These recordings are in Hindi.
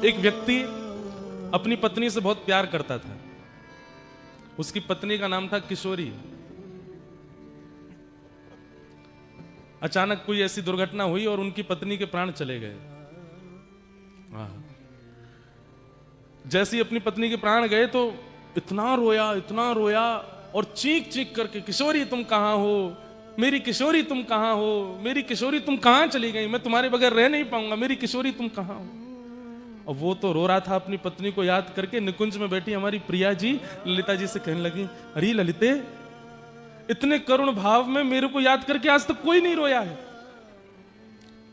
एक व्यक्ति अपनी पत्नी से बहुत प्यार करता था। उसकी पत्नी का नाम था किशोरी। अचानक कोई ऐसी दुर्घटना हुई और उनकी पत्नी के प्राण चले गए। जैसे ही अपनी पत्नी के प्राण गए तो इतना रोया और चीख चीख करके, किशोरी तुम कहां हो, मेरी किशोरी तुम कहां हो, मेरी किशोरी तुम कहां चली गई, मैं तुम्हारे बगैर रह नहीं पाऊंगा, मेरी किशोरी तुम कहां हो। और वो तो रो रहा था अपनी पत्नी को याद करके। निकुंज में बैठी हमारी प्रिया जी ललिता जी से कहने लगी, अरे ललिते, इतने करुण भाव में मेरे को याद करके आज तक कोई नहीं रोया है।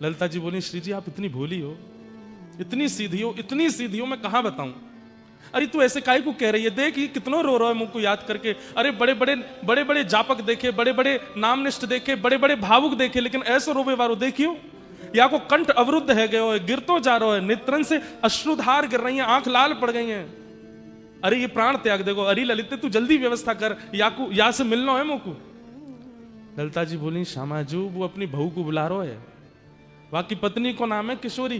ललिता जी बोली, श्री जी आप इतनी भोली हो, इतनी सीधी हो, मैं कहां बताऊं। अरे तू ऐसे काहे को कह रही है, देख ये कितना रो रहा है मुझको याद करके। अरे बड़े बड़े जापक देखे, बड़े बड़े नामनिष्ठ देखे, बड़े बड़े भावुक देखे, लेकिन ऐसे रोवे वारो देखियो, या को कंठ अवरुद्ध है गयो है, गिर तो जा रहा है, नेत्रन से अश्रुधार गिर रही हैं, आंख लाल पड़ गई हैं। अरे ये प्राण त्याग देखो। अरे ललिते तू जल्दी व्यवस्था कर, या से मिलना है मुझको। ललिता जी बोली, श्यामाजू वो अपनी बहू को बुला रहा है, वहां की पत्नी को नाम है किशोरी,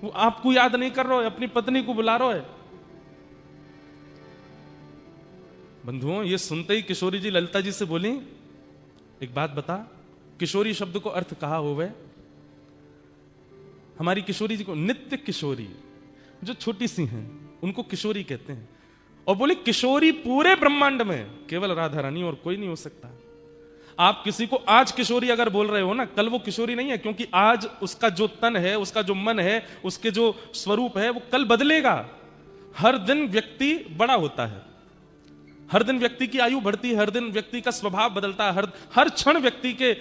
वो आपको याद नहीं कर रहा है, अपनी पत्नी को बुला रहा है। बंधुओं ये सुनते ही किशोरी जी ललिता जी से बोली, एक बात बता, किशोरी शब्द को अर्थ कहा होवे। हमारी किशोरी जी को, नित्य किशोरी जो छोटी सी हैं उनको किशोरी कहते हैं। और बोले किशोरी पूरे ब्रह्मांड में केवल राधा रानी और कोई नहीं हो सकता। आप किसी को आज किशोरी अगर बोल रहे हो ना, कल वो किशोरी नहीं है, क्योंकि आज उसका जो तन है, उसका जो मन है, उसके जो स्वरूप है, वो कल बदलेगा। हर दिन व्यक्ति बड़ा होता है, हर दिन व्यक्ति की आयु बढ़ती है, हर दिन व्यक्ति का स्वभाव बदलता है, हर क्षण व्यक्ति के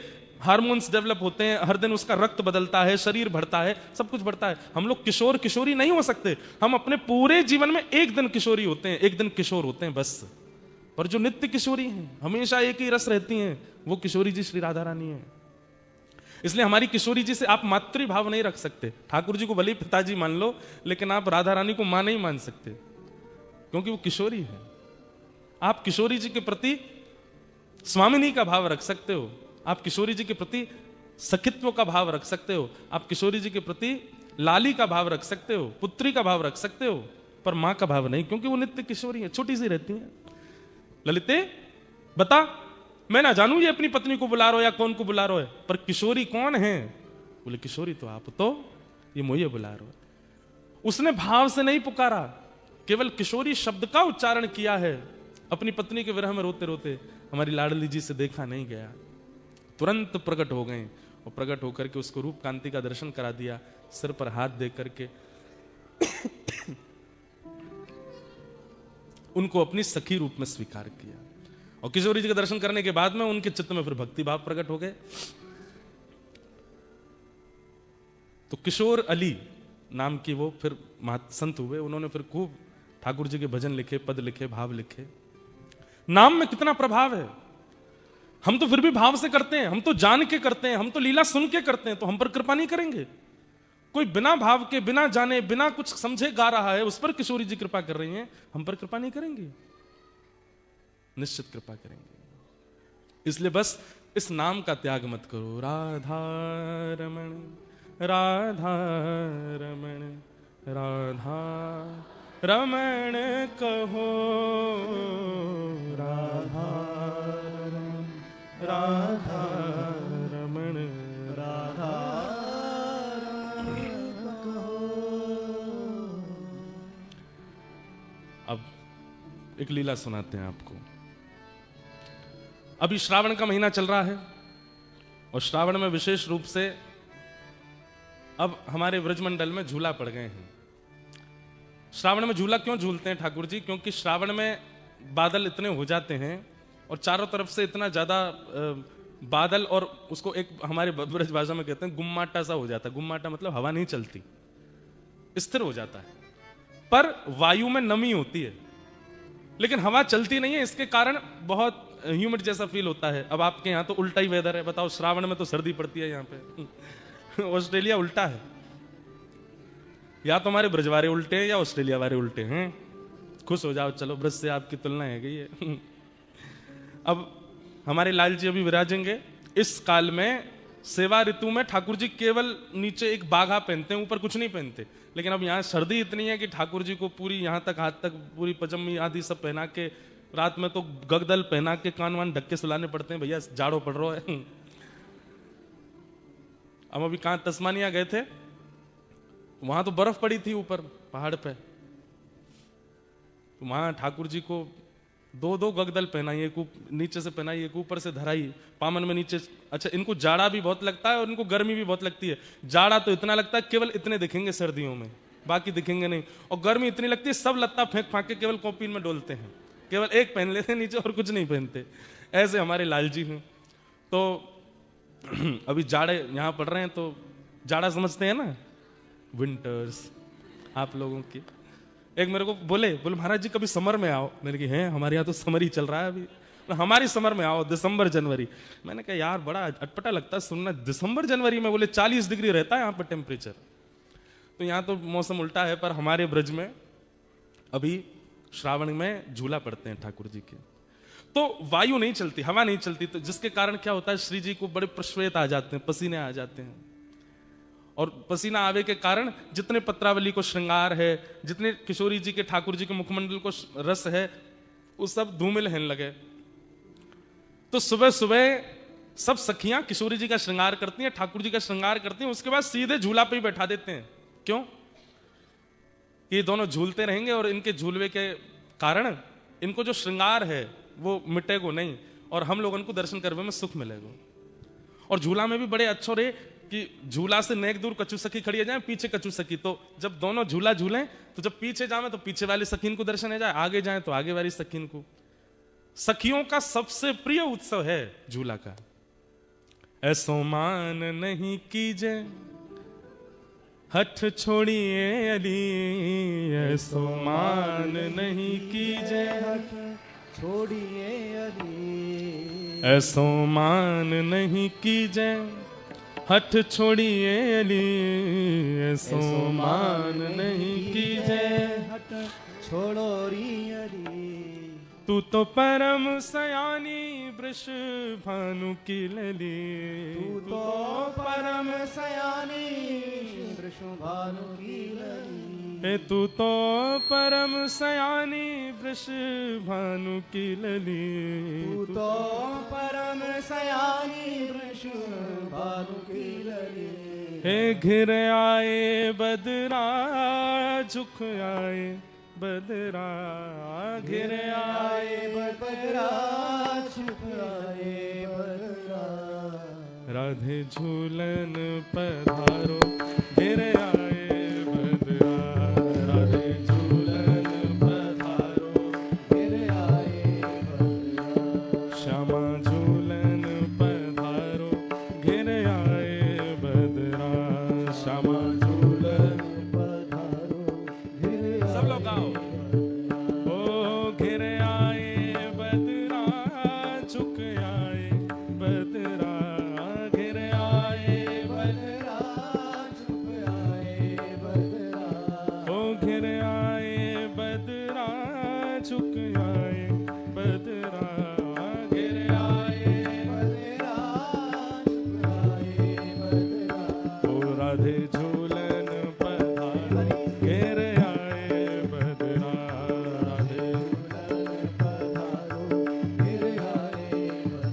हार्मोन्स डेवलप होते हैं, हर दिन उसका रक्त बदलता है, शरीर बढ़ता है, सब कुछ बढ़ता है। हम लोग किशोरी नहीं हो सकते। हम अपने पूरे जीवन में एक दिन किशोरी होते हैं, एक दिन किशोर होते हैं बस। पर जो नित्य किशोरी हैं, हमेशा एक ही रस रहती हैं, वो किशोरी जी श्री राधा रानी है। इसलिए हमारी किशोरी जी से आप मातृभाव नहीं रख सकते। ठाकुर जी को भले पिताजी मान लो, लेकिन आप राधा रानी को मां नहीं मान सकते, क्योंकि वो किशोरी है। आप किशोरी जी के प्रति स्वामिनी का भाव रख सकते हो, आप किशोरी जी के प्रति सखित्व का भाव रख सकते हो, आप किशोरी जी के प्रति लाली का भाव रख सकते हो, पुत्री का भाव रख सकते हो, पर मां का भाव नहीं, क्योंकि वो नित्य किशोरी है, छोटी सी रहती है। ललिते बता, मैं ना जानू ये अपनी पत्नी को बुला रहा हो या कौन को बुला रहा है, पर किशोरी कौन है? बोले किशोरी तो आप, तो ये मुझे बुला रहा है। उसने भाव से नहीं पुकारा, केवल किशोरी शब्द का उच्चारण किया है। अपनी पत्नी के विरह में रोते रोते हमारी लाडली जी से देखा नहीं गया, तुरंत प्रकट हो गए और प्रकट होकर के उसको रूप कांति का दर्शन करा दिया, सिर पर हाथ दे करके उनको अपनी सखी रूप में स्वीकार किया। और किशोरी जी के दर्शन करने के बाद में उनके चित्त में फिर भक्ति भाव प्रकट हो गए। तो किशोर अली नाम की वो फिर संत हुए। उन्होंने फिर खूब ठाकुर जी के भजन लिखे, पद लिखे, भाव लिखे। नाम में कितना प्रभाव है। हम तो फिर भी भाव से करते हैं, हम तो जान के करते हैं, हम तो लीला सुन के करते हैं, तो हम पर कृपा नहीं करेंगे? कोई बिना भाव के, बिना जाने, बिना कुछ समझे गा रहा है, उस पर किशोरी जी कृपा कर रही हैं, हम पर कृपा नहीं करेंगे? निश्चित कृपा करेंगे। इसलिए बस इस नाम का त्याग मत करो। राधा रमण राधा रमण राधा रमण कहो, राधा रमण राधा रमण राधा कहो। अब एक लीला सुनाते हैं आपको। अभी श्रावण का महीना चल रहा है और श्रावण में विशेष रूप से अब हमारे व्रजमंडल में झूला पड़ गए हैं। श्रावण में झूला क्यों झूलते हैं ठाकुर जी? क्योंकि श्रावण में बादल इतने हो जाते हैं और चारों तरफ से इतना ज्यादा बादल, और उसको एक हमारे ब्रज भाषा में कहते हैं गुम्माटा सा हो जाता है। गुम्माटा मतलब हवा नहीं चलती, स्थिर हो जाता है, पर वायु में नमी होती है, लेकिन हवा चलती नहीं है। इसके कारण बहुत ह्यूमिड जैसा फील होता है। अब आपके यहाँ तो उल्टा ही वेदर है। बताओ, श्रावण में तो सर्दी पड़ती है यहाँ पे। ऑस्ट्रेलिया उल्टा है। या तो हमारे ब्रजवारे उल्टे हैं या ऑस्ट्रेलिया वाले उल्टे हैं। खुश हो जाओ, चलो ब्रज से आपकी तुलना है गई है। अब हमारे लाल जी अभी विराजेंगे। इस काल में सेवा ऋतु में ठाकुर जी केवल नीचे एक बाघा पहनते हैं, ऊपर कुछ नहीं पहनते। लेकिन अब यहाँ सर्दी इतनी है कि ठाकुर जी को पूरी यहाँ तक हाथ तक पूरी पजामी आदि सब पहना के, रात में तो गगदल पहना के कान वान ढक के सुलाने पड़ते हैं, भैया जाड़ो पड़ रहा है। हम अभी कहाँ तस्मानिया गए थे, वहां तो बर्फ पड़ी थी ऊपर पहाड़ पे, तो वहां ठाकुर जी को दो दो गगदल पहनाई, एक नीचे से पहनाई, एक ऊपर से धराई, पामन में नीचे। अच्छा, इनको जाड़ा भी बहुत लगता है और इनको गर्मी भी बहुत लगती है। जाड़ा तो इतना लगता है केवल इतने दिखेंगे सर्दियों में, बाकी दिखेंगे नहीं। और गर्मी इतनी लगती है सब लत्ता फेंक फांक के केवल कॉपीन में डोलते हैं, केवल एक पहन लेते हैं नीचे और कुछ नहीं पहनते। ऐसे हमारे लाल जी हैं। तो अभी जाड़े यहाँ पड़ रहे हैं, तो जाड़ा समझते हैं ना, विंटर्स आप लोगों की। एक मेरे को बोले महाराज जी कभी समर में आओ। मैंने कहा हैं, हमारे यहाँ तो समर ही चल रहा है अभी, हमारी समर में आओ, दिसंबर जनवरी। मैंने कहा यार बड़ा अटपटा लगता है सुनना, दिसंबर जनवरी में। बोले 40 डिग्री रहता है यहाँ पर टेम्परेचर। तो यहाँ तो मौसम उल्टा है, पर हमारे ब्रज में अभी श्रावण में झूला पड़ते हैं ठाकुर जी के, तो वायु नहीं चलती, हवा नहीं चलती, तो जिसके कारण क्या होता है, श्री जी को बड़े प्रश्वेत आ जाते हैं, पसीने आ जाते हैं। और पसीना आवे के कारण जितने पत्रावली को श्रृंगार है, जितने किशोरी जी के ठाकुर जी के मुखमंडल को रस है, वो सब धूमिल रहने लगे। तो सुबह सुबह सब सखियां किशोरी जी का श्रृंगार करती हैं, ठाकुर जी का श्रृंगार करती हैं, उसके बाद सीधे झूला पे ही बैठा देते हैं। क्यों? ये दोनों झूलते रहेंगे और इनके झूलवे के कारण इनको जो श्रृंगार है वो मिटेगो नहीं, और हम लोगों को दर्शन करने में सुख मिलेगा। और झूला में भी बड़े अच्छे रहे कि झूला से नेक दूर कछु सखी खड़ी जाए, पीछे कछु सखी, तो जब दोनों झूला झूलें तो जब पीछे जाए तो पीछे वाली सखीन को दर्शन है जाए, आगे जाए तो आगे वाली सखीन को। सखियों का सबसे प्रिय उत्सव है झूला का। ऐसो मान नहीं कीजे हठ छोड़िए अली, ऐसो मान नहीं कीजे हठ छोड़िए अली, ऐसो मान नहीं कीजे हठ छोड़िए अली, ऐसो मान नहीं कीजे हठ छोड़ो री अली। तू तो परम सयानी वृष भानु की लली, तू तो परम सयानी वृष भानु की लली, तू तो परम सयानी वृष भानु की लली, तू तो परम सयानी वृष भानु की लली। हे घिर आए बदरा झुक आए बदरा, घिर आए बदरा झुक आए बदरा, राधे झूलन पधारो घिर आए बदरा, राधे झूलन पधारो घिर आए बदरा, श्यामा झूलन पधारो घिर आए बदरा, श्यामा झूलन पधारो घिर। सब लोग आओ। ओ घिर आए बदरा झुक आए बदरा, घिर आए बदरा झुक आए बदरा, ओ घिर आए बदरा झुक आए बदरा, घिर आए बदरा झुक आए बदरा, ओ राधे झूलन पधारो घिर आए बदरा, राधे झूलन पधारो घिर आए बदरा,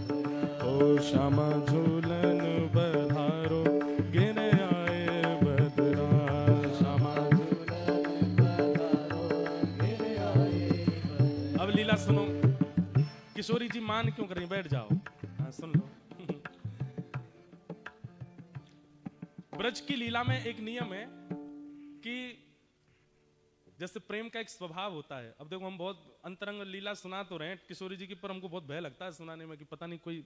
ओ श्यामा झूलन पधारो घिर आए बदरा, श्यामा झूलन पधारो घिर आए बदरा। अब लीला सुनो, किशोरी जी मान क्यों कर रही, बैठ जाओ। हाँ सुन लो। ब्रज की लीला में एक नियम है कि जैसे प्रेम का एक स्वभाव होता है। अब देखो हम बहुत अंतरंग लीला सुना तो रहे हैं किशोरी जी की, पर हमको बहुत भय लगता है सुनाने में कि पता नहीं कोई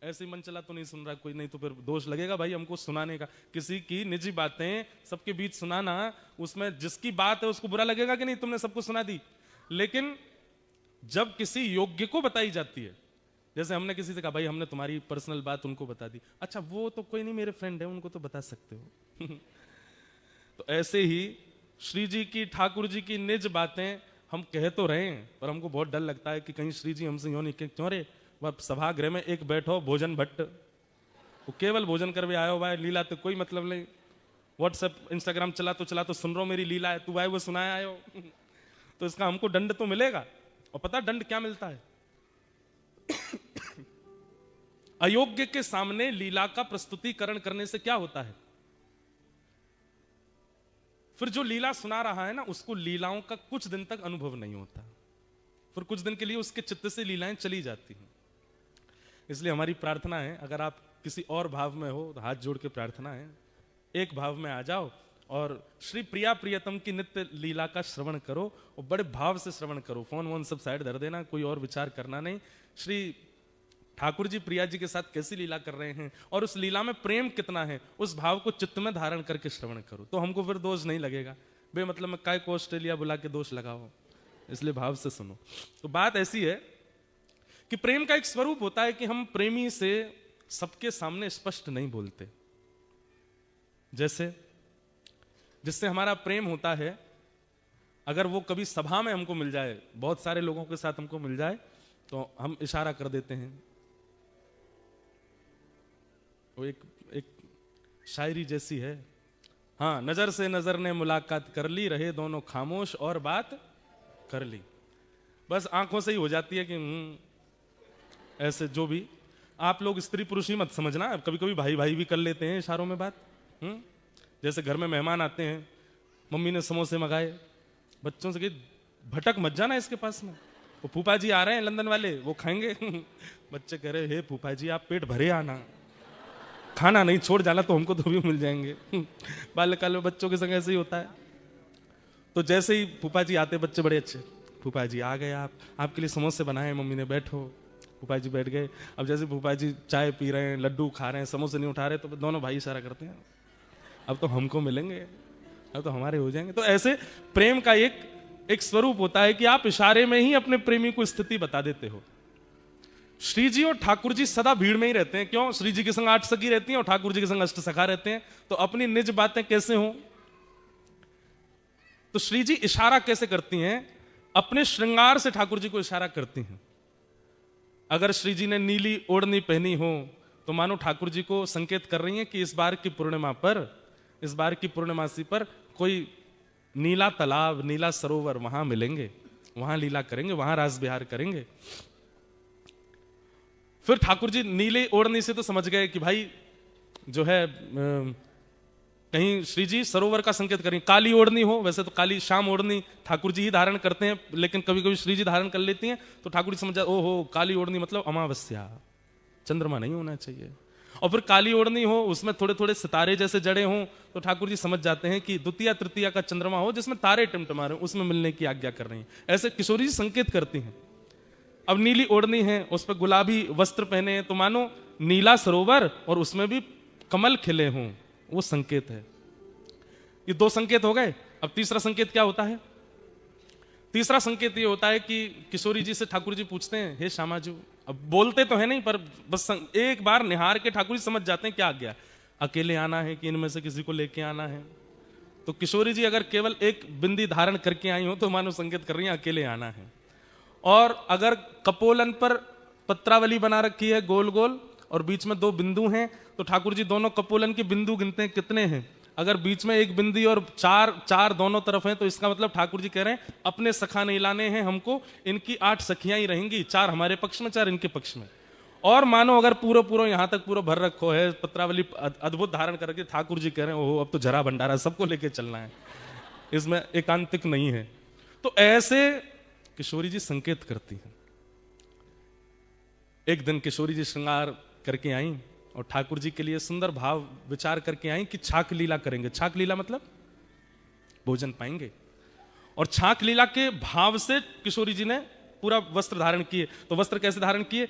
ऐसे ही मन चला तो नहीं सुन रहा कोई, नहीं तो फिर दोष लगेगा भाई हमको सुनाने का। किसी की निजी बातें सबके बीच सुनाना, उसमें जिसकी बात है उसको बुरा लगेगा कि नहीं तुमने सबको सुना दी। लेकिन जब किसी योग्य को बताई जाती है, जैसे हमने किसी से कहा भाई हमने तुम्हारी पर्सनल बात उनको बता दी, अच्छा वो तो कोई नहीं मेरे फ्रेंड है उनको तो बता सकते हो। तो ऐसे ही श्री जी की, ठाकुर जी की निज बातें हम कह तो रहे हैं, पर हमको बहुत डर लगता है कि कहीं श्री जी हमसे यूं नहीं कहें, क्यों रे वह सभागृह में एक बैठो भोजन भट्ट, वो केवल भोजन कर भी आयो भाई, लीला तो कोई मतलब नहीं। व्हाट्सएप इंस्टाग्राम चला तो सुन रहा मेरी लीला है, तू भाई वो सुनाया आयो तो इसका हमको दंड तो मिलेगा। और पता दंड क्या मिलता है? अयोग्य के सामने लीला का प्रस्तुतिकरण करने से क्या होता है? फिर जो लीला सुना रहा है ना, उसको लीलाओं का कुछ दिन तक अनुभव नहीं होता, फिर कुछ दिन के लिए उसके चित्त से लीलाएं चली जाती हैं। इसलिए हमारी प्रार्थना है, अगर आप किसी और भाव में हो तो हाथ जोड़ के प्रार्थना है, एक भाव में आ जाओ और श्री प्रिया प्रियतम की नित्य लीला का श्रवण करो, और बड़े भाव से श्रवण करो। फोन वोन सब साइड धर देना, कोई और विचार करना नहीं। श्री ठाकुर जी प्रिया जी के साथ कैसी लीला कर रहे हैं और उस लीला में प्रेम कितना है, उस भाव को चित्त में धारण करके श्रवण करो, तो हमको फिर दोष नहीं लगेगा। बेमतलब में काय को ऑस्ट्रेलिया बुला के दोष लगाओ, इसलिए भाव से सुनो। तो बात ऐसी है कि प्रेम का एक स्वरूप होता है कि हम प्रेमी से सबके सामने स्पष्ट नहीं बोलते। जैसे जिससे हमारा प्रेम होता है, अगर वो कभी सभा में हमको मिल जाए, बहुत सारे लोगों के साथ हमको मिल जाए, तो हम इशारा कर देते हैं। वो एक शायरी जैसी है, हाँ, नजर से नजर ने मुलाकात कर ली, रहे दोनों खामोश और बात कर ली। बस आंखों से ही हो जाती है कि ऐसे। जो भी आप लोग स्त्री पुरुष ही मत समझना, कभी कभी भाई भाई भी कर लेते हैं इशारों में बात। जैसे घर में मेहमान आते हैं, मम्मी ने समोसे मंगाए, बच्चों से कही भटक मत जाना इसके पास में, वो फूफा जी आ रहे हैं लंदन वाले, वो खाएंगे। बच्चे कह रहे, हे फूफा जी आप पेट भरे आना, खाना नहीं छोड़ जाना, तो हमको तो भी मिल जाएंगे। बाल्यकाल में बच्चों के संग ऐसे ही होता है। तो जैसे ही फूफा जी आते, बच्चे बड़े अच्छे, फूफा जी आ गए, आपके लिए समोसे बनाए मम्मी ने, बैठो। फूफा जी बैठ गए। अब जैसे फूफा जी चाय पी रहे हैं, लड्डू खा रहे हैं, समोसे नहीं उठा रहे, तो दोनों भाई इशारा करते हैं, अब तो हमको मिलेंगे, अब तो हमारे हो जाएंगे। तो ऐसे प्रेम का एक स्वरूप होता है कि आप इशारे में ही अपने प्रेमी को स्थिति बता देते हो। श्री जी और ठाकुर जी सदा भीड़ में ही रहते हैं। क्यों? श्री जी के संग 8 सखी रहती हैं और ठाकुर जी के संग 8 सखा रहते हैं, तो अपनी निज बातें कैसे हों? तो श्री जी इशारा कैसे करती हैं? अपने श्रृंगार से ठाकुर जी को इशारा करती हैं। अगर श्री जी ने नीली ओढ़नी पहनी हो, तो मानो ठाकुर जी को संकेत कर रही हैं कि इस बार की पूर्णिमा पर, इस बार की पूर्णिमासी पर कोई नीला तालाब, नीला सरोवर, वहां मिलेंगे, वहां लीला करेंगे, वहां रास विहार करेंगे। फिर ठाकुर जी नीले ओढ़नी से तो समझ गए कि भाई जो है कहीं श्री जी सरोवर का संकेत करें। काली ओढ़नी हो, वैसे तो काली शाम ओढ़नी ठाकुर जी ही धारण करते हैं, लेकिन कभी कभी श्री जी धारण कर लेती हैं, तो ठाकुर जी समझ जाए, ओहो काली ओढ़नी मतलब अमावस्या, चंद्रमा नहीं होना चाहिए। और फिर काली ओढ़नी हो, उसमें थोड़े थोड़े सितारे जैसे जड़े हों, तो ठाकुर जी समझ जाते हैं कि द्वितीया तृतीया का चंद्रमा हो जिसमें तारे टिमटिमा रहे, उसमें मिलने की आज्ञा कर रही हैं। ऐसे किशोरी जी संकेत करती हैं। अब नीली ओढ़नी है, उस पर गुलाबी वस्त्र पहने हैं, तो मानो नीला सरोवर और उसमें भी कमल खिले हों, वो संकेत है। ये 2 संकेत हो गए। अब तीसरा संकेत क्या होता है? तीसरा संकेत ये होता है कि किशोरी जी से ठाकुर जी पूछते हैं, हे श्यामाजू, अब बोलते तो है नहीं, पर बस एक बार निहार के ठाकुर जी समझ जाते हैं क्या आज्ञा, अकेले आना है कि इनमें से किसी को लेके आना है। तो किशोरी जी अगर केवल एक बिंदी धारण करके आई हो, तो मानो संकेत कर रही है अकेले आना है। और अगर कपोलन पर पत्रावली बना रखी है गोल गोल, और बीच में 2 बिंदु हैं, तो ठाकुर जी दोनों कपोलन के बिंदु गिनते हैं कितने हैं। अगर बीच में 1 बिंदी और 4 दोनों तरफ हैं, तो इसका मतलब ठाकुर जी कह रहे हैं अपने सखा नहीं लाने हैं हमको, इनकी 8 सखियां ही रहेंगी, 4 हमारे पक्ष में, 4 इनके पक्ष में। और मानो अगर पूरा यहां तक पूरा भर रखो है, पत्रावली अद्भुत धारण करके ठाकुर जी कह रहे हैं, ओहो अब तो जरा भंडारा सबको लेके चलना है, इसमें एकांतिक नहीं है। तो ऐसे किशोरी जी संकेत करती हैं। एक दिन किशोरी जी श्रृंगार करके आई और ठाकुर जी के लिए सुंदर भाव विचार करके आई कि छाक लीला करेंगे। छाक लीला मतलब भोजन पाएंगे, और छाक लीला के भाव से किशोरी जी ने पूरा वस्त्र धारण किए। तो वस्त्र कैसे धारण किए?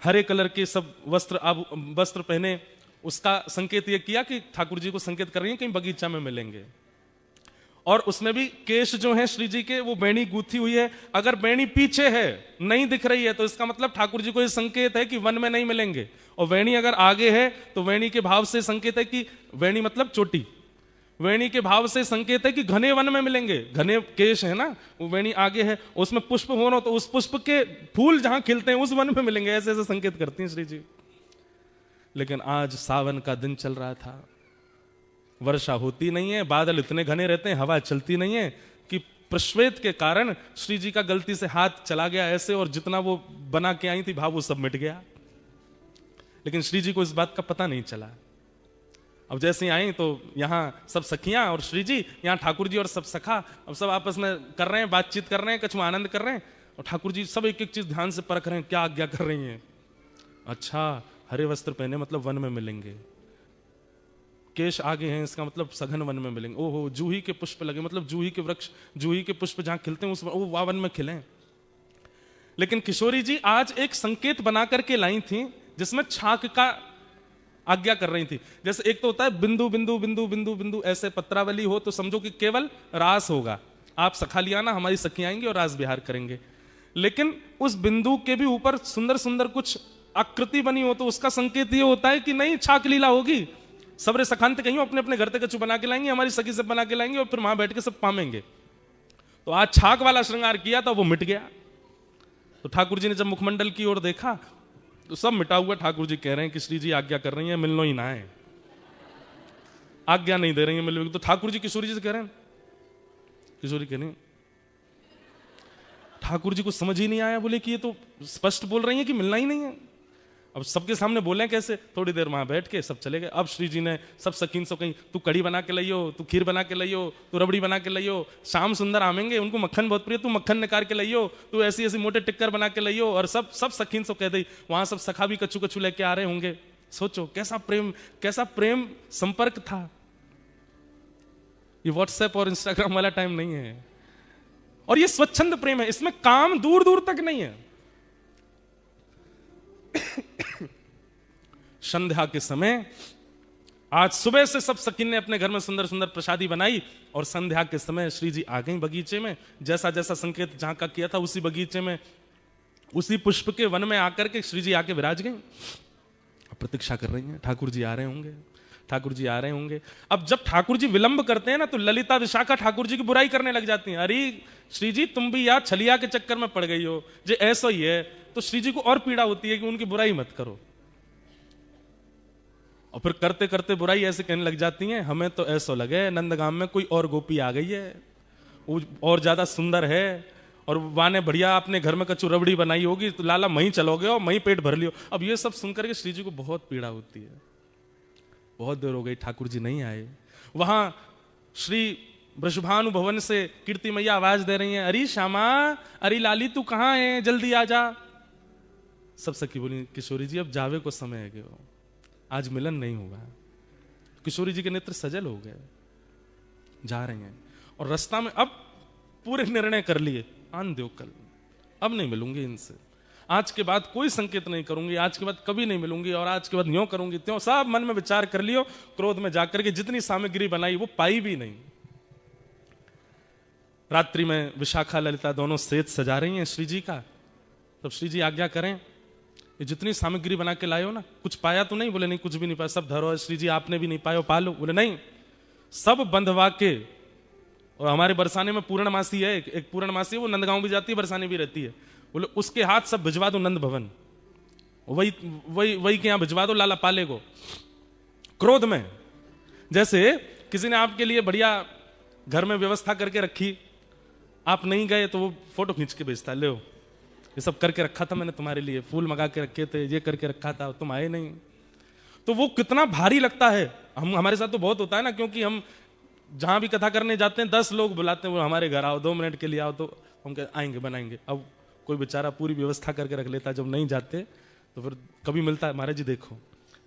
हरे कलर के सब वस्त्र पहने। उसका संकेत यह किया कि ठाकुर जी को संकेत कर रही है कहीं बगीचा में मिलेंगे। और उसमें भी केश जो है श्री जी के, वो बेणी गूथी हुई है। अगर बेणी पीछे है, नहीं दिख रही है, तो इसका मतलब ठाकुर जी को यह संकेत है कि वन में नहीं मिलेंगे। और वेणी अगर आगे है, तो वेणी के भाव से संकेत है कि वेणी मतलब चोटी, वेणी के भाव से संकेत है कि घने वन में मिलेंगे। घने केश है ना, वो वेणी आगे है, उसमें पुष्प हो रहा, तो उस पुष्प के फूल जहां खिलते हैं उस वन में मिलेंगे। ऐसे ऐसे संकेत करती हैं श्री जी। लेकिन आज सावन का दिन चल रहा था, वर्षा होती नहीं है, बादल इतने घने रहते हैं, हवा चलती नहीं है कि प्रश्वेत के कारण श्री जी का गलती से हाथ चला गया ऐसे, और जितना वो बना के आई थी भाव वो सब मिट गया। लेकिन श्री जी को इस बात का पता नहीं चला। अब जैसे ही आई तो यहाँ सब सखियां और श्री जी, यहाँ ठाकुर जी और सब सखा, अब सब आपस में कर रहे हैं, बातचीत कर रहे हैं, कछु आनंद कर रहे हैं, और ठाकुर जी सब एक एक चीज ध्यान से परख रहे हैं, क्या आज्ञा कर रही हैं। अच्छा, हरे वस्त्र पहने मतलब वन में मिलेंगे, केश आगे हैं इसका मतलब सघन वन में मिलेंगे, ओहो जूही के पुष्प लगे मतलब जूही के वृक्ष, जूही के पुष्प जहां खिलते हैं उस वन में खिले। लेकिन किशोरी जी आज एक संकेत बना करके लाई थी जिसमें छाक का आज्ञा कर रही थी। जैसे एक तो होता है बिंदु बिंदु बिंदु बिंदु बिंदु, ऐसे पत्रावली हो तो समझो कि केवल रास होगा, आप सखा लिया ना, हमारी सखी आएंगी और रास विहार करेंगे। लेकिन उस बिंदु के भी ऊपर सुंदर सुंदर कुछ आकृति बनी हो तो उसका संकेत ये होता है कि नहीं छाक लीला होगी, सबरे सखांत कहीं अपने अपने घर तक कछु बना के लाएंगे, हमारी सखी सब बना के लाएंगे और फिर वहां बैठ के सब पामेंगे। तो आज छाक वाला श्रृंगार किया था, वो मिट गया। तो ठाकुर जी ने जब मुखमंडल की ओर देखा तो सब मिटा हुआ। ठाकुर जी कह रहे हैं कि श्री जी आज्ञा कर रही है मिलनो ही ना है, आज्ञा नहीं दे रही है मिलने की। तो ठाकुर जी किशोरी जी से कह रहे हैं, किशोरी कह रही हैं, ठाकुर जी को समझ ही नहीं आया, बोले कि ये तो स्पष्ट बोल रही है कि मिलना ही नहीं है। अब सबके सामने बोले कैसे, थोड़ी देर वहां बैठ के सब चले गए। अब श्री जी ने सब सकीन से कहीं, तू कड़ी बना के लाइयो, तू खीर बना के लाइयो, तू रबड़ी बना के लाइयो, श्याम सुंदर आमेंगे उनको मक्खन बहुत प्रिय, तू मक्खन निकाल के लाइयो, तू ऐसी ऐसी मोटे टिक्कर बना के लाइयो, और सब सब सकीन से कह दी। वहां सब सखा भी कच्चू कच्चू लेके आ रहे होंगे। सोचो कैसा प्रेम संपर्क था। ये व्हाट्सएप और इंस्टाग्राम वाला टाइम नहीं है, और ये स्वच्छंद प्रेम है, इसमें काम दूर दूर तक नहीं है। संध्या के समय आज सुबह से सब सकीन ने अपने घर में सुंदर सुंदर प्रसादी बनाई, और संध्या के समय श्री जी आ गई बगीचे में, जैसा जैसा संकेत जहां का किया था उसी बगीचे में, उसी पुष्प के वन में आकर के श्री जी आके विराज गई। प्रतीक्षा कर रही हैं, ठाकुर जी आ रहे होंगे, ठाकुर जी आ रहे होंगे। अब जब ठाकुर जी विलंब करते हैं ना तो ललिता विशाखा ठाकुर जी की बुराई करने लग जाती हैं। अरे श्री जी तुम भी यार छलिया के चक्कर में पड़ गई हो, जो ऐसा ही है। तो श्री जी को और पीड़ा होती है कि उनकी बुराई मत करो, और फिर करते करते बुराई ऐसे कहने लग जाती हैं, हमें तो ऐसा लगे नंदगाम में कोई और गोपी आ गई है, वो और ज्यादा सुंदर है, और वाने बढ़िया अपने घर में कच्चू रबड़ी बनाई होगी, तो लाला वहीं चलोगे और वहीं पेट भर लियो। अब ये सब सुनकर के श्री जी को बहुत पीड़ा होती है। बहुत देर हो गई, ठाकुर जी नहीं आए। वहां श्री वृषभानु भवन से कीर्ति मैया आवाज दे रही हैं, अरे श्यामा, अरे लाली तू कहां है, जल्दी आ जा। सब सखी बोली, किशोरी जी अब जावे को समय है गयो, आज मिलन नहीं होगा। किशोरी जी के नेत्र सजल हो गए, जा रहे हैं, और रास्ता में अब पूरे निर्णय कर लिए, आन दो कल, अब नहीं मिलूंगी इनसे, आज के बाद कोई संकेत नहीं करूंगी, आज के बाद कभी नहीं मिलूंगी, और आज के बाद यूं करूंगी त्यों। सब मन में विचार कर लियो, क्रोध में जाकर के जितनी सामग्री बनाई वो पाई भी नहीं। रात्रि में विशाखा ललिता दोनों सेज सजा रही हैं श्री जी का। तब श्री जी आज्ञा करें, ये जितनी सामग्री बना के लाए हो ना, कुछ पाया तो नहीं? बोले नहीं, कुछ भी नहीं पाया, सब धरो। श्री जी आपने भी नहीं पाया, पा लो। बोले नहीं, सब बंधवा के, और हमारे बरसाने में पूर्णमासी है, एक पूर्णमासी है, वो नंदगांव भी जाती है, बरसाने भी रहती है। बोले उसके हाथ सब भिजवा दो नंद भवन, वही वही वही के यहां भिजवा दो, लाला पाले को। क्रोध में जैसे किसी ने आपके लिए बढ़िया घर में व्यवस्था करके रखी, आप नहीं गए तो वो फोटो खींच के भेजता, ले ये सब करके रखा था मैंने तुम्हारे लिए, फूल मंगा के रखे थे, ये करके रखा था, तुम आए नहीं। तो वो कितना भारी लगता है। हमारे साथ तो बहुत होता है ना, क्योंकि हम जहां भी कथा करने जाते हैं 10 लोग बुलाते हैं, वो हमारे घर आओ, 2 मिनट के लिए आओ, तो हम आएंगे बनाएंगे। अब कोई बेचारा पूरी व्यवस्था करके रख लेता, जब नहीं जाते तो फिर कभी मिलता है, महाराज जी देखो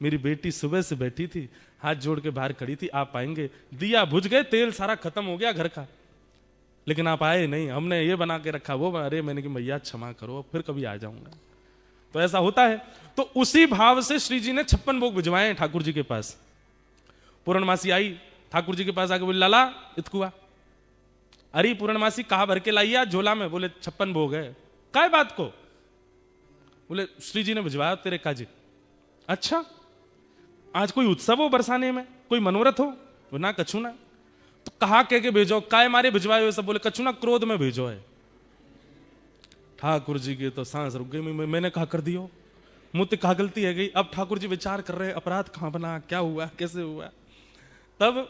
मेरी बेटी सुबह से बैठी थी, हाथ जोड़ के बाहर खड़ी थी, आप आएंगे, दिया बुझ गए, तेल सारा खत्म हो गया घर का, लेकिन आप आए नहीं, हमने ये बना के रखा, वो अरे मैंने कि भैया क्षमा करो, फिर कभी आ जाऊंगा। तो ऐसा होता है। तो उसी भाव से श्री जी ने 56 भोग भिजवाए ठाकुर जी के पास। पूर्णमासी आई ठाकुर जी के पास आके बोली, लाला इतकुआ, अरे पूर्णमासी कहा भर के लाइया झोला में? बोले 56 भोग है। काय बात को? बोले श्री जी ने भिजवाया तेरे काजी। अच्छा, आज कोई उत्सव हो बरसाने में, कोई मनोरथ हो? वो ना कछु ना। तो कहा कह के भेजो, काय मारे भिजवाए हुए? सब बोले कछु ना, क्रोध में भेजो है। ठाकुर जी की तो सांस रुक गई। मैंने कहा कर दियो, मुझसे कहा गलती है गई। अब ठाकुर जी विचार कर रहे हैं अपराध कहां बना, क्या हुआ, कैसे हुआ। तब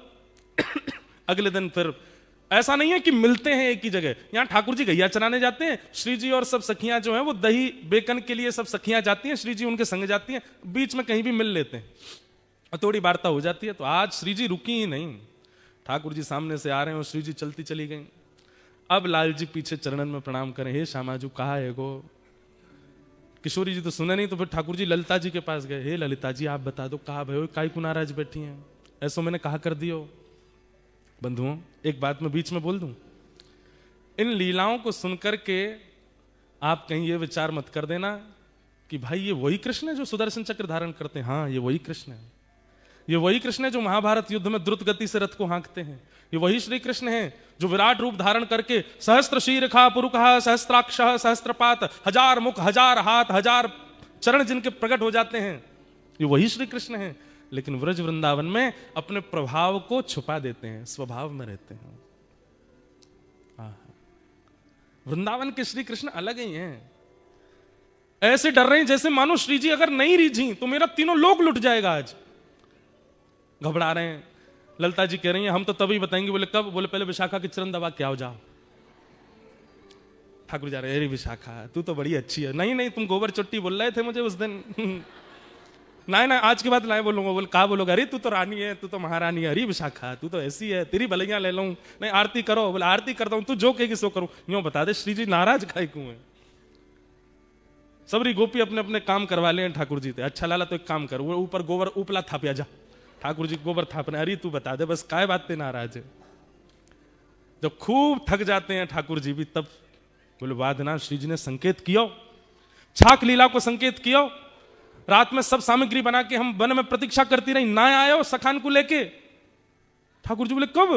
अगले दिन फिर ऐसा नहीं है कि मिलते हैं एक ही जगह, यहां ठाकुर जी गैया चराने जाते हैं, श्री जी और सब सखियां जो हैं वो दही बेकन के लिए सब सखियां जाती हैं, श्री जी उनके संग जाती हैं, बीच में कहीं भी मिल लेते हैं और थोड़ी वार्ता हो जाती है। तो आज श्री जी रुकी ही नहीं, ठाकुर जी सामने से आ रहे हैं और श्री जी चलती चली गई। अब लाल जी पीछे चरणन में प्रणाम करें, हे श्यामाजू कहा है गो। किशोरी जी तो सुने नहीं, तो फिर ठाकुर जी ललिता जी के पास गए, हे ललिता जी आप बता दो कहा भयो काई को नाराज बैठी हैं, ऐसो मैंने कहा कर दियो। बंधुओं एक बात मैं बीच में बोल दूं, इन लीलाओं को सुनकर के आप कहीं ये विचार मत कर देना कि भाई ये वही कृष्ण है जो सुदर्शन चक्र धारण करते हैं। हाँ ये वही कृष्ण है, ये वही कृष्ण है जो महाभारत युद्ध में द्रुत गति से रथ को हाँकते हैं, ये वही श्री कृष्ण है जो विराट रूप धारण करके सहस्त्र शीर्षा पुरुषः सहस्त्राक्षः सहस्त्रपात, हजार मुख हजार हाथ हजार चरण जिनके प्रकट हो जाते हैं, ये वही श्री कृष्ण है। लेकिन व्रज वृंदावन में अपने प्रभाव को छुपा देते हैं, स्वभाव में रहते हैं। वृंदावन के श्री कृष्ण अलग ही हैं, ऐसे डर रहे हैं जैसे मानो श्री जी अगर नहीं रीझी तो मेरा तीनों लोक लुट जाएगा। आज घबरा रहे हैं। ललिता जी कह रही हैं हम तो तभी बताएंगे। बोले कब? बोले पहले विशाखा की चरण दबा के आओ, जाओ। ठाकुर जा रहे, अरे विशाखा तू तो बड़ी अच्छी है। नहीं नहीं तुम गोबर चुट्टी बोल रहे थे मुझे उस दिन। ना ना आज के बाद लाए बोलूंगा। बोले कहा बोलोगे? अरे तू तो रानी है, तू तो महारानी है। अरे विशाखा तू तो ऐसी है, तेरी भलैया ले लूं। नहीं आरती करो। बोले आरती करता हूं, तू जो कहेगी सो करूं। यूं बता दे श्री जी नाराज काहे क्यों है? सबरी गोपी अपने अपने काम करवा ले ठाकुर जी थे। अच्छा लाला तो एक काम कर, वो ऊपर गोबर उपला थापिया जा। ठाकुर जी गोबर थापने, अरे तू बता दे बस काय बात पे नाराज है। जब खूब थक जाते हैं ठाकुर जी भी, तब बोले वादना श्री जी ने संकेत किया, छाक लीला को संकेत किया। रात में सब सामग्री बना के हम वन में प्रतीक्षा करती रही, ना आयो सखान को लेके। ठाकुर जी बोले कब?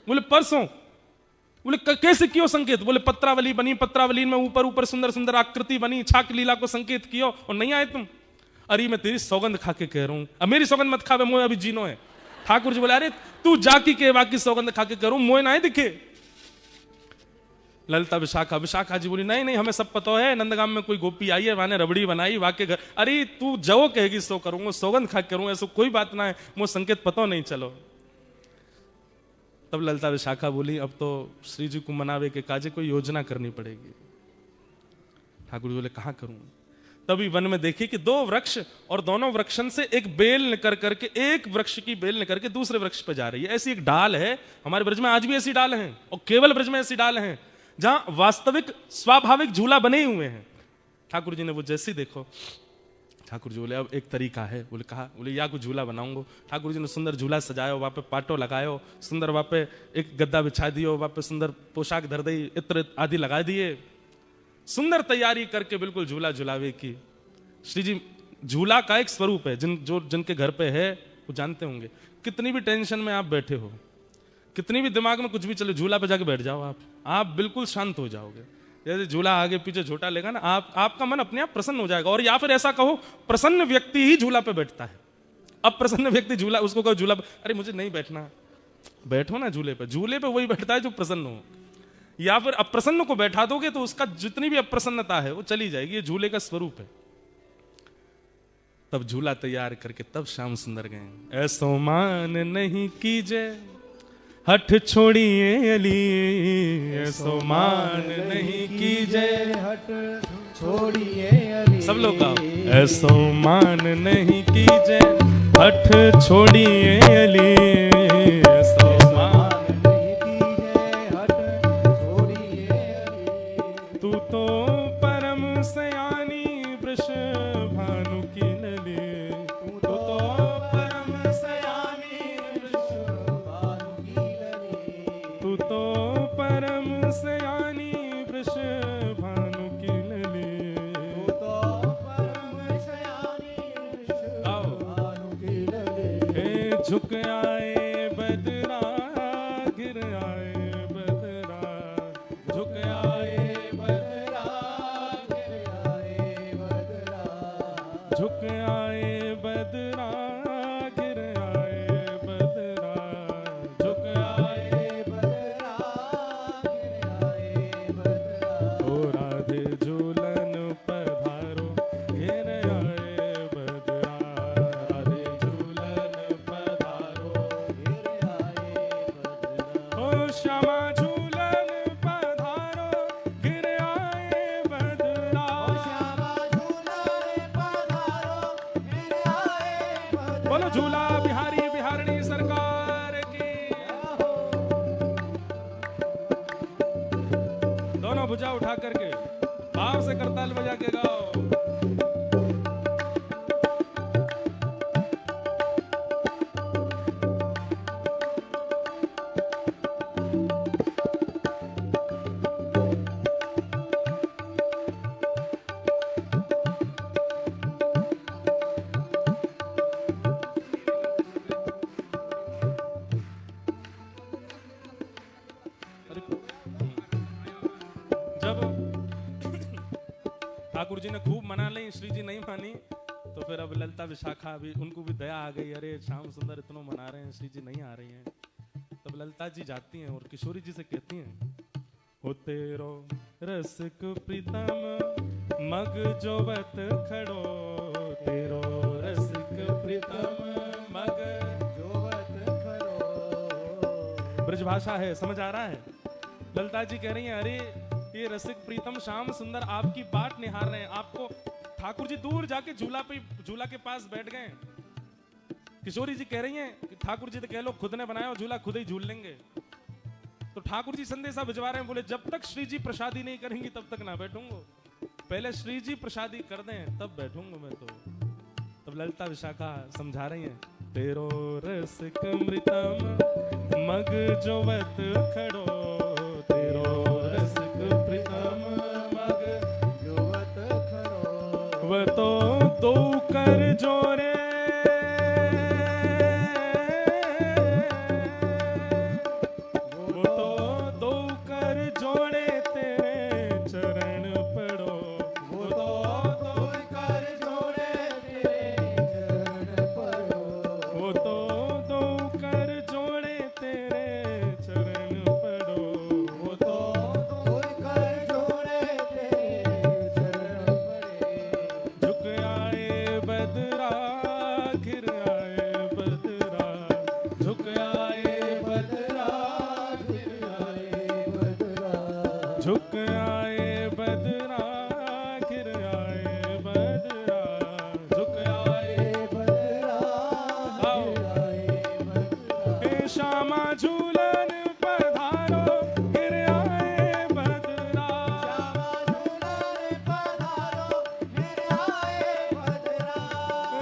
बोले परसों। बोले कैसे कियो संकेत? बोले पत्रावली बनी, पत्रावली में ऊपर ऊपर सुंदर सुंदर आकृति बनी, छाक लीला को संकेत कियो और नहीं आए तुम। अरे मैं तेरी सौगंध खा के कह रहा हूं, अब मेरी सौगंध मत खावे, मोए अभी जीनो है। ठाकुर जी बोले अरे तू जाकी के बाकी सौगंध खा के करूं, मोए ना दिखे। ललिता विशाखा जी बोली नहीं नहीं हमें सब पता है, नंदगाम में कोई गोपी आई है, माने रबड़ी बनाई वाके घर। अरे तू जो कहेगी सो करूंगा, सौगंध खा करूंगा, ऐसा कोई बात ना है, मुझे संकेत पता नहीं। चलो तब ललिता विशाखा बोली अब तो श्री जी को मनावे के काजे कोई योजना करनी पड़ेगी। ठाकुर जी बोले कहां करूं? तभी वन में देखी कि दो वृक्ष और दोनों वृक्षन से एक बेल निकल करके, एक वृक्ष की बेल निकल के दूसरे वृक्ष पर जा रही है। ऐसी एक डाल है, हमारे ब्रज में आज भी ऐसी डाल है और केवल ब्रज में ऐसी डाल है जहां वास्तविक स्वाभाविक झूला बने हुए हैं। ठाकुर जी ने वो जैसी देखो, ठाकुर जी बोले अब एक तरीका है। बोले कहा? बोले या कुछ झूला बनाऊंगा। ठाकुर जी ने सुंदर झूला सजायो, वहां पे पाटो लगायो, सुंदर वहां पे एक गद्दा बिछा दियो, वहां पे सुंदर पोशाक धर दी, इत्र आदि लगा दिए, सुंदर तैयारी करके बिल्कुल झूला झुलावे की। श्री जी झूला का एक स्वरूप है, जिनके घर पे है वो जानते होंगे। कितनी भी टेंशन में आप बैठे हो, कितनी भी दिमाग में कुछ भी चले, झूला पे जाके बैठ जाओ, आप बिल्कुल शांत हो जाओगे। जैसे झूला आगे पीछे झोटा लेगा ना, आपका मन अपने आप प्रसन्न हो जाएगा। और या फिर ऐसा कहो प्रसन्न व्यक्ति ही झूला पे बैठता है। अब प्रसन्न व्यक्ति झूला, उसको कहो झूला, अरे मुझे नहीं बैठना, बैठो ना झूले पे वही बैठता है जो प्रसन्न हो। या फिर अप्रसन्न को बैठा दोगे तो उसका जितनी भी अप्रसन्नता है वो चली जाएगी। ये झूले का स्वरूप है। तब झूला तैयार करके तब श्याम सुंदर गए। ऐसो मान नहीं कीजे हठ छोड़िए अली, ऐसो मान नहीं कीजे हठ छोड़िए अली। सब लोग गाओ। ऐसो मान नहीं कीजे हठ छोड़िए अली, ऐसो मान नहीं कीजे हठ छोड़िए अली। तू तो परम सयानी वृष भानु की नली, तू तो परम सयानी वृष भानु की नली। तू तो परम सयानी वृष भानु की नली। तू तो परम सयानी वृष भानु की नली। हे झुक आए बदरा गिर आए बदरा, झुक आए बदरा गिर आए बदरा। झुक आए बदरा गिर आए बदरा, झुक आए बदरा गिर आए बदरा। ओ राधे झूलन पधारो घेर दोनों भुजा उठा करके भाव से करताल बजा के गाओ। ठाकुर जी ने खूब मना ली, श्री जी नहीं मानी, तो फिर अब ललिता विशाखा भी, उनको भी दया आ गई, अरे श्याम सुंदर इतना मना रहे हैं, श्री जी नहीं आ रही हैं। तब ललिता जी जाती हैं और किशोरी जी से कहती हैं, हो तेरो रसिक प्रीतम मग जोवत खड़ो, तेरो रसिक प्रीतम मग जोवत खड़ो। ब्रजभाषा है, समझ आ रहा है। ललिता जी कह रही हैं, अरे ये रसिक प्रीतम श्याम सुंदर आपकी बाट निहार रहे हैं, आपको ठाकुर जी दूर जाके झूला के पास बैठ गए। किशोरी जी कह रही हैं कि ठाकुर जी तो कह लो खुद ने बनाया झूला, खुद ही झूल लेंगे। तो ठाकुर जी संदेशा भिजवा रहे हैं, बोले जब तक श्री जी प्रसादी नहीं करेंगी तब तक ना बैठूंगा, पहले श्री जी प्रसादी कर दें तब बैठूंगा मैं। तो तब ललिता विशाखा समझा रही हैं, तेरो रसिक मृतम मग जोवत खड़ो, तेरो रसिक प्रीतम मग जोवत खड़ो। वह तो दो कर जोरे, वो तो दो कर जोड़े तेरे चरण पड़ो, वो तो दो कर जोड़े तेरे चरण पड़ो। वो तो दो कर जोड़े तेरे चरण पड़ो, वो तो दो कर जोड़े तेरे चरण पड़े। झुक आए बदरा घिर आए बदरा, झुक आए बदरा गिर आए बदरा। झुक आए बदरा घिर आए बदरा, झुक आए बदरा गिर आए बदरा। हे श्यामा झूलन पधारो घिर आए बदरा,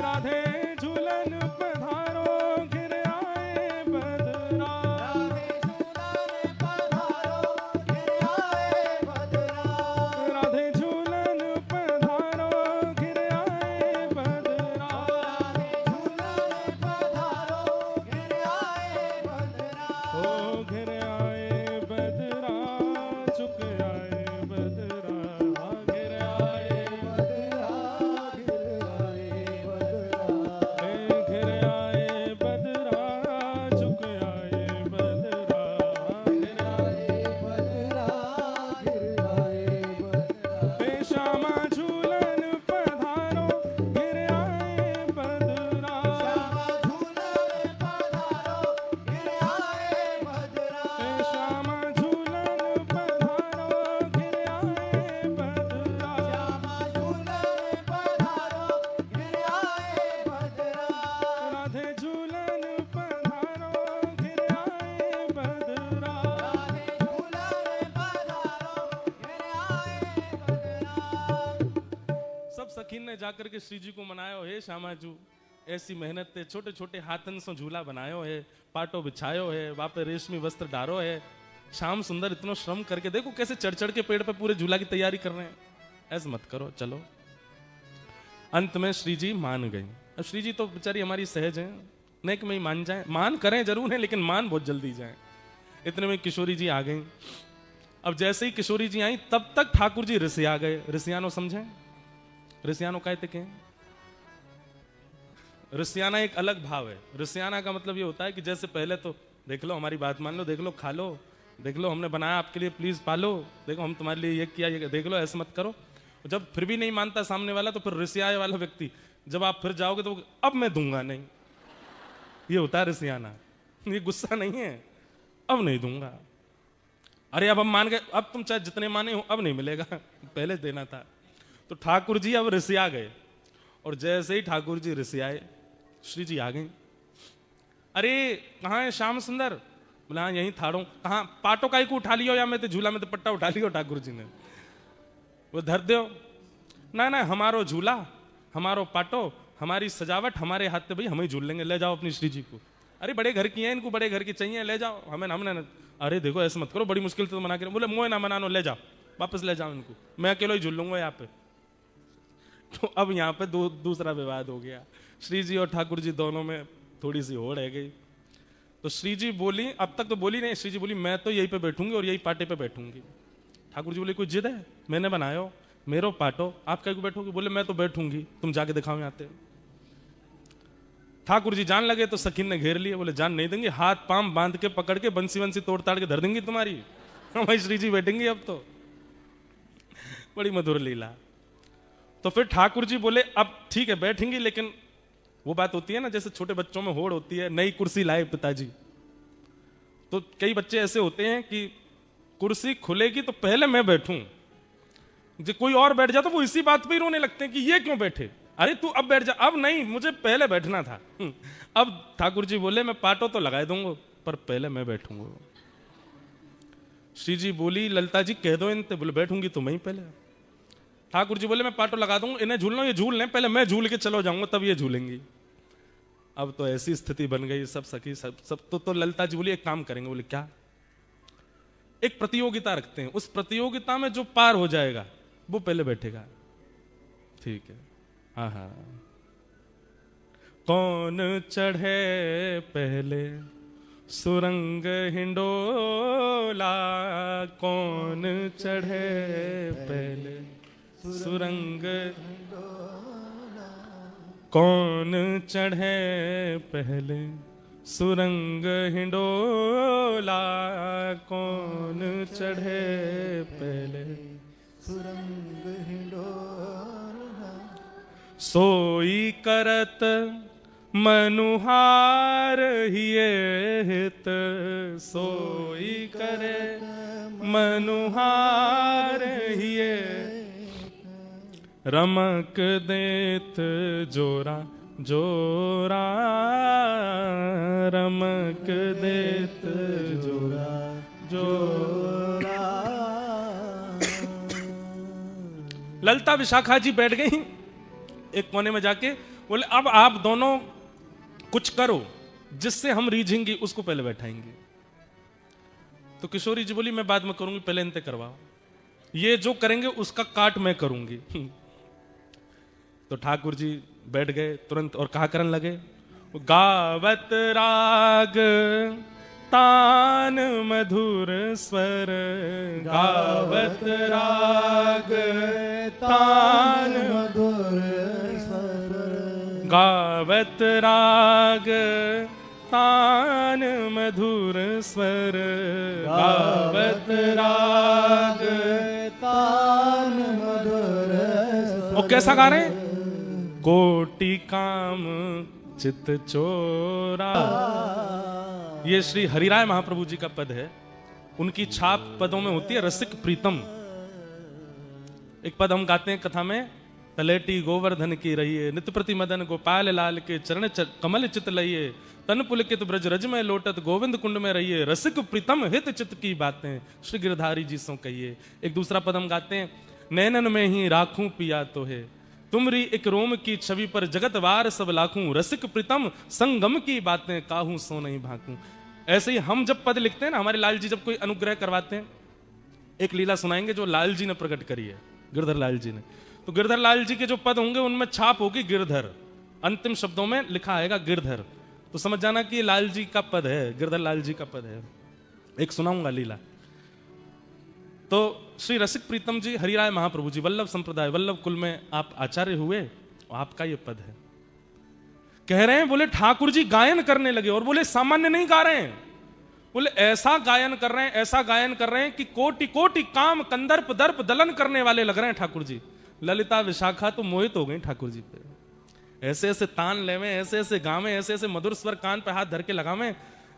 राधे झूलन पधारो घिर आए बदरा, राधे झूलन पधारो घिर आए बदरा, ओ घिर आए बदरा, झुक आए बदरा, घिर आए घिर आए बदरा, झुक आए बदरा, हे श्यामा झूलन पधारो घिर आए बदरा, हे श्यामा झूलन पधारो घिर आए बदरा, राधे झूलन पधारो घिर आए बदरा। सब सखीन ने जाकर के श्री जी को मनायो, हे श्यामाजू ऐसी मेहनत ते छोटे छोटे हाथन से झूला बनायो है, पाटो बिछायो है, वापे रेशमी वस्त्र डारो है, श्याम सुंदर इतना श्रम करके देखो कैसे चढ़ चढ़ के पेड़ पे पूरे झूला की तैयारी कर रहे हैं। ऐसे मत करो, चलो। अंत में श्री जी मान गए। अब श्री जी तो बेचारी हमारी सहज है, नेक में ही मान जाए, मान करें जरूर है लेकिन मान बहुत जल्दी जाए। इतने में किशोरी जी आ गई। अब जैसे ही किशोरी जी आई तब तक ठाकुर जी रिसिया गए। रिसियानो समझे? रिसियानो कहते क्या? रिसियाना एक अलग भाव है। रिसियाना का मतलब ये होता है कि जैसे पहले तो देख लो, हमारी बात मान लो, देख लो, खा लो, देख लो हमने बनाया आपके लिए, प्लीज पालो, देखो हम तुम्हारे लिए ये किया, ये देख लो, ऐसे मत करो। जब फिर भी नहीं मानता सामने वाला तो फिर रिसियाए वाला व्यक्ति, जब आप फिर जाओगे तो अब मैं दूंगा नहीं, ये होता है रिसियाना। ये गुस्सा नहीं है, अब नहीं दूंगा। अरे अब हम मान गए, अब तुम चाहे जितने माने हो अब नहीं मिलेगा, पहले देना था। तो ठाकुर जी अब रिसिया गए, और जैसे ही ठाकुर जी रिसियाए, श्री जी आ गए। अरे कहाँ है श्याम सुंदर? बोले हाँ यहीं थाड़ो। कहाँ पाटो काई को उठा लियो या मैं तो झूला में तो पट्टा उठा लियो ठाकुर जी ने। वो धर दो ना ना हमारो झूला हमारो पाटो हमारी सजावट हमारे हाथ पे भाई हम ही झूल लेंगे, ले जाओ अपनी श्री जी को। अरे बड़े घर की हैं, इनको बड़े घर की चाहिए, ले जाओ। हमने अरे देखो ऐसे मत करो, बड़ी मुश्किल से तो मना कर। बोले मोए ना मनानो, ले जाओ वापस ले जाओ इनको, मैं अकेला ही झूल लूंगा यहाँ पे। तो अब यहाँ पे दूसरा विवाद हो गया, श्री जी और ठाकुर जी दोनों में थोड़ी सी होड़ है गई। तो श्री जी बोली, अब तक तो बोली नहीं, श्री जी बोली मैं तो यहीं पे बैठूंगी और यही पाटे पे बैठूंगी। ठाकुर जी बोले कोई जिद है, मैंने बनायो मेरो पाटो, आप कहीं को बैठोगे? बोले मैं तो बैठूंगी, तुम जाके दिखाओ यहाँ पे। ठाकुर जी जान लगे तो सखीन ने घेर लिए, बोले जान नहीं देंगे, हाथ पांव बांध के पकड़ के बंसी वंसी तोड़ ताड़ के धर देंगी तुम्हारी। भाई श्री जी बैठेंगे अब तो। बड़ी मधुर लीला। तो फिर ठाकुर जी बोले अब ठीक है बैठेंगी, लेकिन वो बात होती है ना जैसे छोटे बच्चों में होड़ होती है, नई कुर्सी लाए पिताजी। तो कई बच्चे ऐसे होते हैं कि कुर्सी खुलेगी तो पहले मैं बैठूं, जो कोई और बैठ जाता तो वो इसी बात पे ही रोने लगते हैं कि ये क्यों बैठे, अरे तू अब बैठ जा। अब नहीं, मुझे पहले बैठना था। अब ठाकुर जी बोले मैं पाटो तो लगा दूंगा पर पहले मैं बैठूंगा। श्री जी बोली ललिता जी कह दो इनसे, बोले बैठूंगी तो मैं पहले। ठाकुर जी बोले मैं पाटो लगा दूंगा, इन्हें झूलना ये झूल लें, पहले मैं झूल के चलो जाऊंगा तब ये झूलेंगी। अब तो ऐसी स्थिति बन गई, सब सखी सब तो ललिता जी बोली एक काम करेंगे। बोले क्या? एक प्रतियोगिता रखते हैं, उस प्रतियोगिता में जो पार हो जाएगा वो पहले बैठेगा। ठीक है, हाँ हाँ। कौन चढ़े पहले सुरंग हिंडोला, कौन चढ़े पहले सुरंग, कौन चढ़े पहले सुरंग हिंडोला, कौन चढ़े पहले सुरंग हिंडोला, सोई करत मनुहार हिये हित, सोई करे मनुहार हिये, रमक देत जोरा जोरा, रमक देत जोरा जोरा। ललिता विशाखा जी बैठ गई एक कोने में जाके, बोले अब आप दोनों कुछ करो जिससे हम रीझेंगे, उसको पहले बैठाएंगे। तो किशोरी जी बोली मैं बाद में करूंगी, पहले इनते करवाओ, ये जो करेंगे उसका काट मैं करूंगी। तो ठाकुर जी बैठ गए तुरंत और कहा करने लगे, गावत राग तान मधुर स्वर, गावत राग तान मधुर स्वर, गावत राग तान मधुर स्वर, गावत राग तान मधुर स्वर। और कैसा गा रहे हैं? कोटि काम चित चोरा। ये श्री हरिराय महाप्रभु जी का पद है, उनकी छाप पदों में होती है रसिक प्रीतम। एक पद हम गाते हैं कथा में, तलेटी गोवर्धन की रहिए, नित्य प्रति मदन गोपाल लाल के चरण कमल चित लइए, तन पुलकित ब्रज रज में लोटत गोविंद कुंड में रहिए, रसिक प्रीतम हित चित की बातें श्री गिरधारी जी सो कहिए। एक दूसरा पद हम गाते हैं, नैनन में ही राखूं पिया तो है, तुमरी एक रोम की छवि पर जगत वार सब लाखूं, रसिक प्रीतम संगम की बातें काहू सो नहीं भाकूं। ऐसे ही हम जब पद लिखते हैं ना, हमारे लाल जी जब कोई अनुग्रह करवाते हैं, एक लीला सुनाएंगे जो लाल जी ने प्रकट करी है, गिरधर लाल जी ने। तो गिरधर लाल जी के जो पद होंगे उनमें छाप होगी गिरधर, अंतिम शब्दों में लिखा आएगा गिरधर, तो समझ जाना कि लाल जी का पद है, गिरधर लाल जी का पद है। एक सुनाऊंगा लीला। तो श्री रसिक प्रीतम जी हरिराय महाप्रभु जी वल्लभ संप्रदाय वल्लभ कुल में आप आचार्य हुए, आपका ये पद है। कह रहे हैं, बोले ठाकुर जी गायन करने लगे और बोले सामान्य नहीं गा रहे हैं, बोले ऐसा गायन कर रहे हैं, ऐसा गायन कर रहे हैं कि कोटि कोटि काम कंदर्प दर्प दलन करने वाले लग रहे हैं ठाकुर जी। ललिता विशाखा तो मोहित हो गई ठाकुर जी पे, ऐसे ऐसे तान लेवे, ऐसे ऐसे गावे, ऐसे ऐसे मधुर स्वर कान पे हाथ धर के लगावे।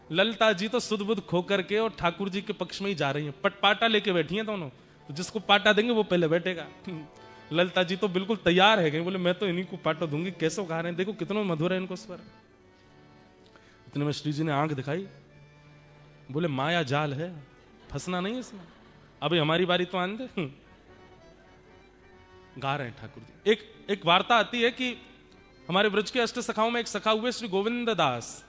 ललिता जी तो सुध बुध खो करके और ठाकुर जी के पक्ष में ही जा रही हैं, पटपाटा लेके बैठी हैं दोनों, तो जिसको पाटा देंगे वो पहले बैठेगा। ललिता जी तो बिल्कुल तैयार है, बोले मैं तो इन्हीं को पाटा दूंगी, कैसे गा रहे हैं, देखो कितना मधुर है इनको स्वर। इतने में श्री जी ने आंख दिखाई, बोले माया जाल है, फंसना नहीं इसमें, अभी हमारी बारी तो आने दे। गा रहे हैं ठाकुर जी। एक वार्ता आती है कि हमारे ब्रज के अष्ट सखाओं में एक सखा हुए श्री गोविंद दास।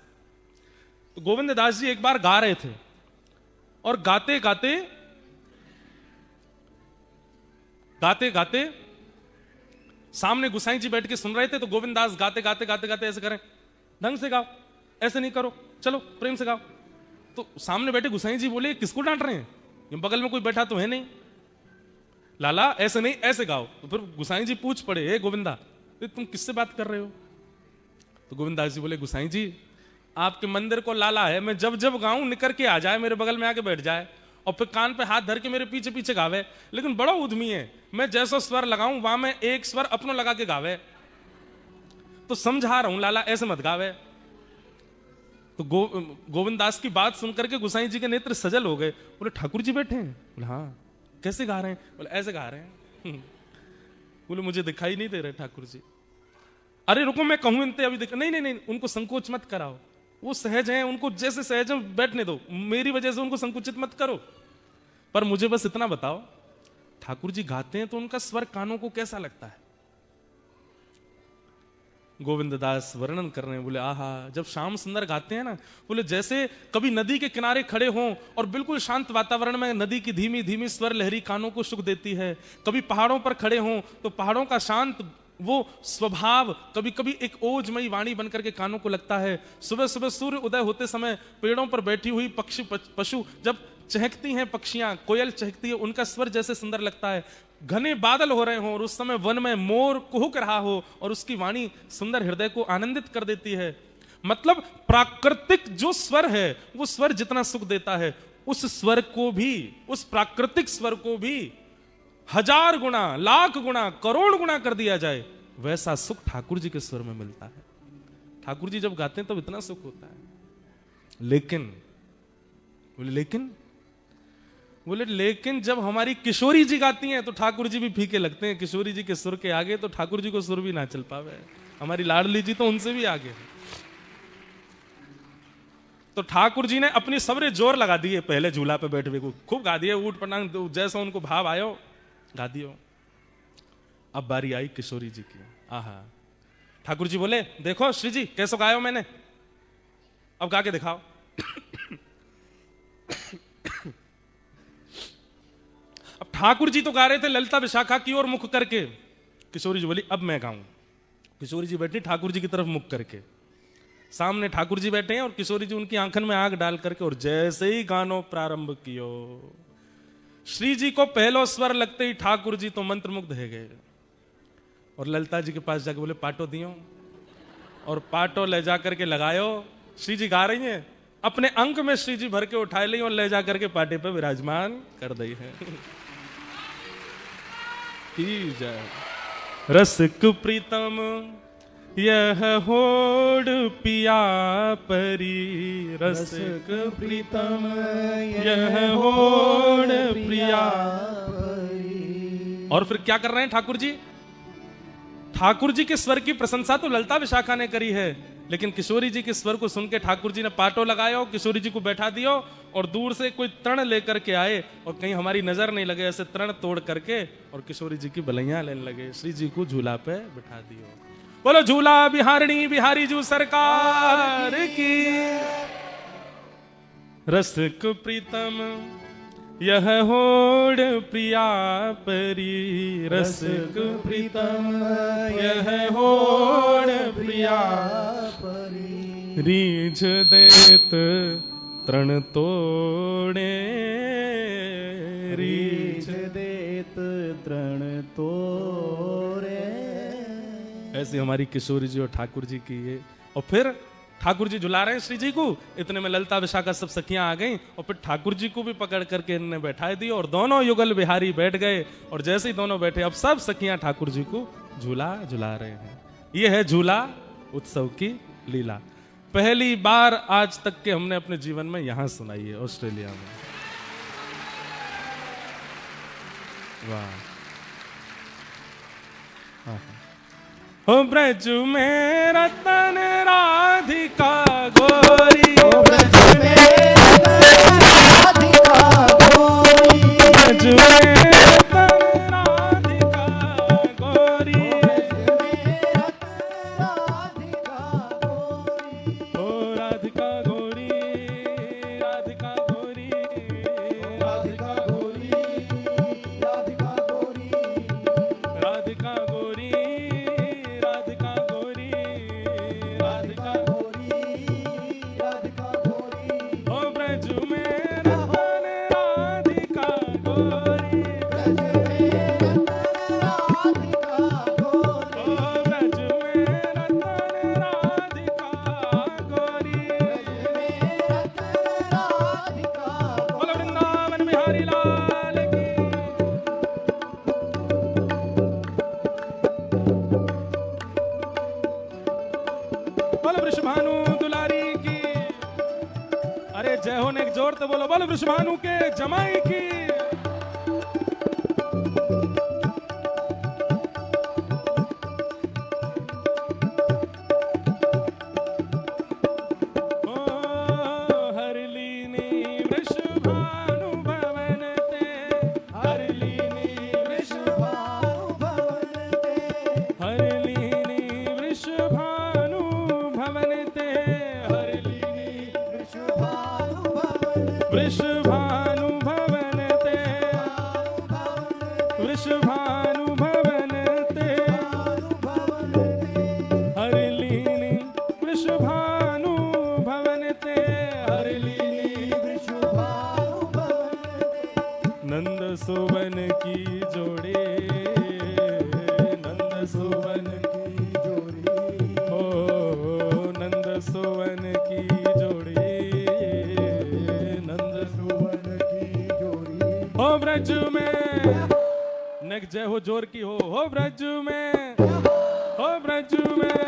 तो गोविंद दास जी एक बार गा रहे थे और गाते गाते सामने गुसाई जी बैठ के सुन रहे थे। तो गोविंद दास गाते ऐसे करें, ढंग से गाओ, ऐसे नहीं करो, चलो प्रेम से गाओ। तो सामने बैठे गुसाई जी बोले किसको डांट रहे हैं, ये बगल में कोई बैठा तो है नहीं, लाला ऐसे नहीं ऐसे गाओ। तो फिर गुसाई जी पूछ पड़े, हे गोविंदा तुम किससे बात कर रहे हो? तो गोविंदास जी बोले गुसाई जी आपके मंदिर को लाला है, मैं जब जब गाऊं निकर के आ जाए, मेरे बगल में आके बैठ जाए और फिर कान पे हाथ धर के मेरे पीछे पीछे गावे, लेकिन बड़ा उद्यमी है, मैं जैसा स्वर लगाऊं वहां में एक स्वर अपनो लगा के गावे। तो समझा रहा हूं लाला ऐसे मत गावे। तो गोविंद दास की बात सुनकर के गुसाई जी के नेत्र सजल हो गए। बोले ठाकुर जी बैठे हैं? बोले हाँ। कैसे गा रहे हैं? बोले ऐसे गा रहे हैं। बोले मुझे दिखाई नहीं दे रहे ठाकुर जी। अरे रुको मैं कहूं इनते अभी दिखा, नहीं, उनको संकोच मत कराओ, वो सहज हैं, उनको जैसे सहज है बैठने दो, मेरी वजह से उनको संकुचित मत करो। पर मुझे बस इतना बताओ, ठाकुर जी गाते हैं तो उनका स्वर कानों को कैसा लगता है? गोविंद दास वर्णन कर रहे हैं, बोले आहा, जब श्याम सुंदर गाते हैं ना, बोले जैसे कभी नदी के किनारे खड़े हों और बिल्कुल शांत वातावरण में नदी की धीमी धीमी स्वर लहरी कानों को सुख देती है। कभी पहाड़ों पर खड़े हों तो पहाड़ों का शांत वो स्वभाव कभी कभी एक ओजमयी वाणी बनकर के कानों को लगता है। सुबह सुबह सूर्य उदय होते समय पेड़ों पर बैठी हुई पशु जब चहकती हैं, पक्षियां कोयल चहकती है, उनका स्वर जैसे सुंदर लगता है। घने बादल हो रहे हो और उस समय वन में मोर कुहुक रहा हो और उसकी वाणी सुंदर हृदय को आनंदित कर देती है। मतलब प्राकृतिक जो स्वर है वो स्वर जितना सुख देता है, उस स्वर को भी, उस प्राकृतिक स्वर को भी 1000 गुना, लाख गुना, करोड़ गुना कर दिया जाए, वैसा सुख ठाकुर जी के स्वर में मिलता है। ठाकुर जी जब गाते हैं तब इतना सुख होता है। लेकिन जब हमारी किशोरी जी गाती हैं तो ठाकुर जी भी फीके लगते हैं। किशोरी जी के सुर के आगे तो ठाकुर जी को सुर भी ना चल पावे। हमारी लाडली जी तो उनसे भी आगे है। तो ठाकुर जी ने अपनी सबरे जोर लगा दिए, पहले झूला पे बैठे हुए को खूब गा दिए, ऊट पटांग जैसा उनको भाव आयो गा दियो। अब बारी आई किशोरी जी की। आहा, ठाकुर जी बोले देखो श्री जी कैसे गायो मैंने, अब गा के दिखाओ। अब ठाकुर जी तो गा रहे थे ललिता विशाखा की ओर मुख करके, किशोरी जी बोली अब मैं गाऊं। किशोरी जी बैठी ठाकुर जी की तरफ मुख करके, सामने ठाकुर जी बैठे हैं और किशोरी जी उनकी आंखन में आंख डाल करके, और जैसे ही गानो प्रारंभ कियो, श्री जी को पहलो स्वर लगते ही ठाकुर जी तो मंत्रमुग्ध है गए और ललिता जी के पास जाके बोले पाटो दियो, और पाटो ले जाकर के लगायो। श्री जी गा रही हैं, अपने अंक में श्री जी भर के उठाए ली और ले जाकर के पाटे पे विराजमान कर दी है। की जय। रसिक प्रीतम यह होड़ पिया परी, रसिक प्रीतम यह होड़ प्रिया परी। और फिर क्या कर रहे हैं ठाकुर जी? ठाकुर जी के स्वर की प्रशंसा तो ललिता विशाखा ने करी है, लेकिन किशोरी जी के स्वर को सुन के ठाकुर जी ने पाटो लगाया, किशोरी जी को बैठा दियो और दूर से कोई तृण लेकर के आए और कहीं हमारी नजर नहीं लगे, ऐसे तृण तोड़ करके और किशोरी जी की बलैया लेने लगे। श्री जी को झूला पे बैठा दियो। बोलो झूला बिहारणी बिहारी जू सरकार की। रसिक प्रीतम यह होड़ प्रिया परी, रसिक प्रीतम यह होड़ प्रिया परी। रीझ देत तृण तोड़े, रीझ देत तृण तोड़े। ऐसी हमारी किशोरी जी और ठाकुर जी की ये। और फिर ठाकुर जी झुला रहे हैं श्री जी को, इतने में ललिता विशाखा सब सखियां आ गईं और फिर ठाकुर जी को भी पकड़ करके इन्होंने बैठा दी और दोनों युगल बिहारी बैठ गए। और जैसे ही दोनों बैठे, अब सब सखियां ठाकुर जी को झूला झुला रहे हैं। ये है झूला उत्सव की लीला। पहली बार आज तक के हमने अपने जीवन में यहां सुनाई है, ऑस्ट्रेलिया में। वाह। ओ ब्रज में रतन राधिका गोरी, ओ ब्रज में रतन करते बोलो बोलो वृषभानु के जमाई की। वृषभानु भवन ते वृषभानु भवन ते हरिलीनी वृषभानु भवन ते हरिलीनी वृषभानु भवन नंद सुवन की जोड़ी नंद सुवन की जोड़ी हो नंद सुवन की जोड़ी हो ब्रज में नक जय हो जोर की हो ब्रज में हो ब्रज में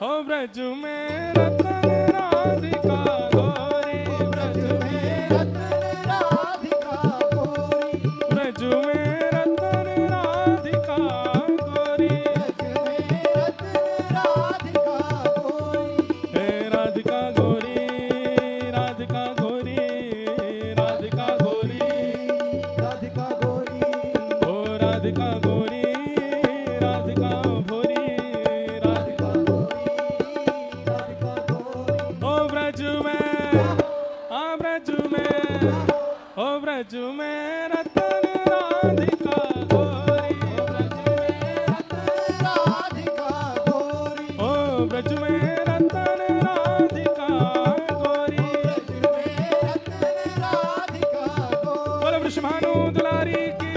हो ब्रज में रतन राधिका गौरी ब्रज में रतन राधिका गोरी ब्रज में रतन राधिका गौरी ब्रज में रतन राधिका गोरी हे राधिका गोरी राधिका गोरी राधिका गोरी राधिका गोरी ओ राधिका गोरी राधिका भोरी राधिका राधिका गोरी ओ ब्रज में आ ब्रज में ओ ब्रज में रतन राधिका गोरी राधिका गोरी ओ ब्रज में रतन राधिका गोरी रतन राधिका गोरी बोलो वृषभानु दुलारी की।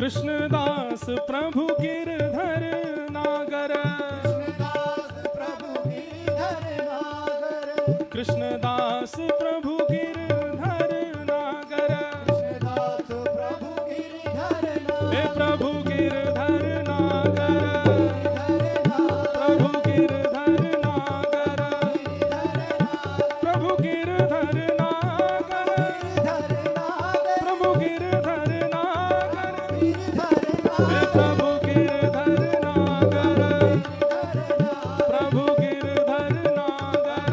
कृष्णदास प्रभु गिरधर नागर कृष्णदास प्रभु गिरधर नागर कृष्णदास प्रभु गिरधर नागर कृष्णदास प्रभु गिरधर हे प्रभु गिरधर नागर नागर प्रभु गिरधर नागर प्रभु गिरधर नागर प्रभु गिरधर नागर हे प्रभु गिरधर नागर प्रभु गिरधर नागर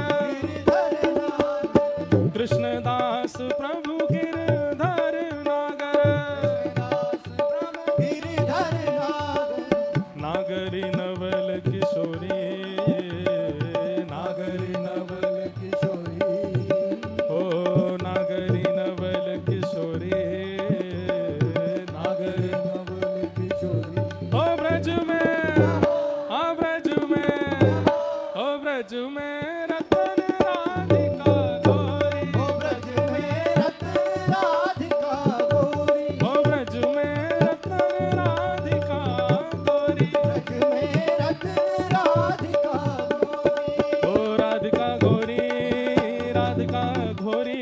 कृष्णदास प्रभु गिरधर नागर नागरी नवल किशोरी नागरी नवल ओ नागरी नवल किशोरी नागरी ओ ब्रज में आ ब्रज में ओ ब्रज में रतन राधिका गोरी ओ ब्रज में रतन राधिका गोरी ओ राधिका गोरी राधिका घोरी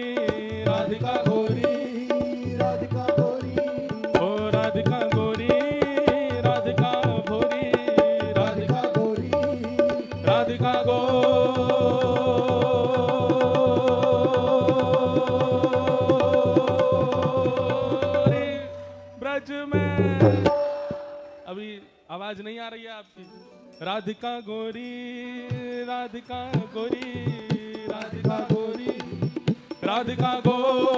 राधिका घोरी ओ राधिका गोरी राधिका भोरी राधिका राधिका गोरी ब्रज में अभी आवाज नहीं आ रही है आपकी। राधिका गोरी राधिका गोरी राधिका गोरी राधिका गोरी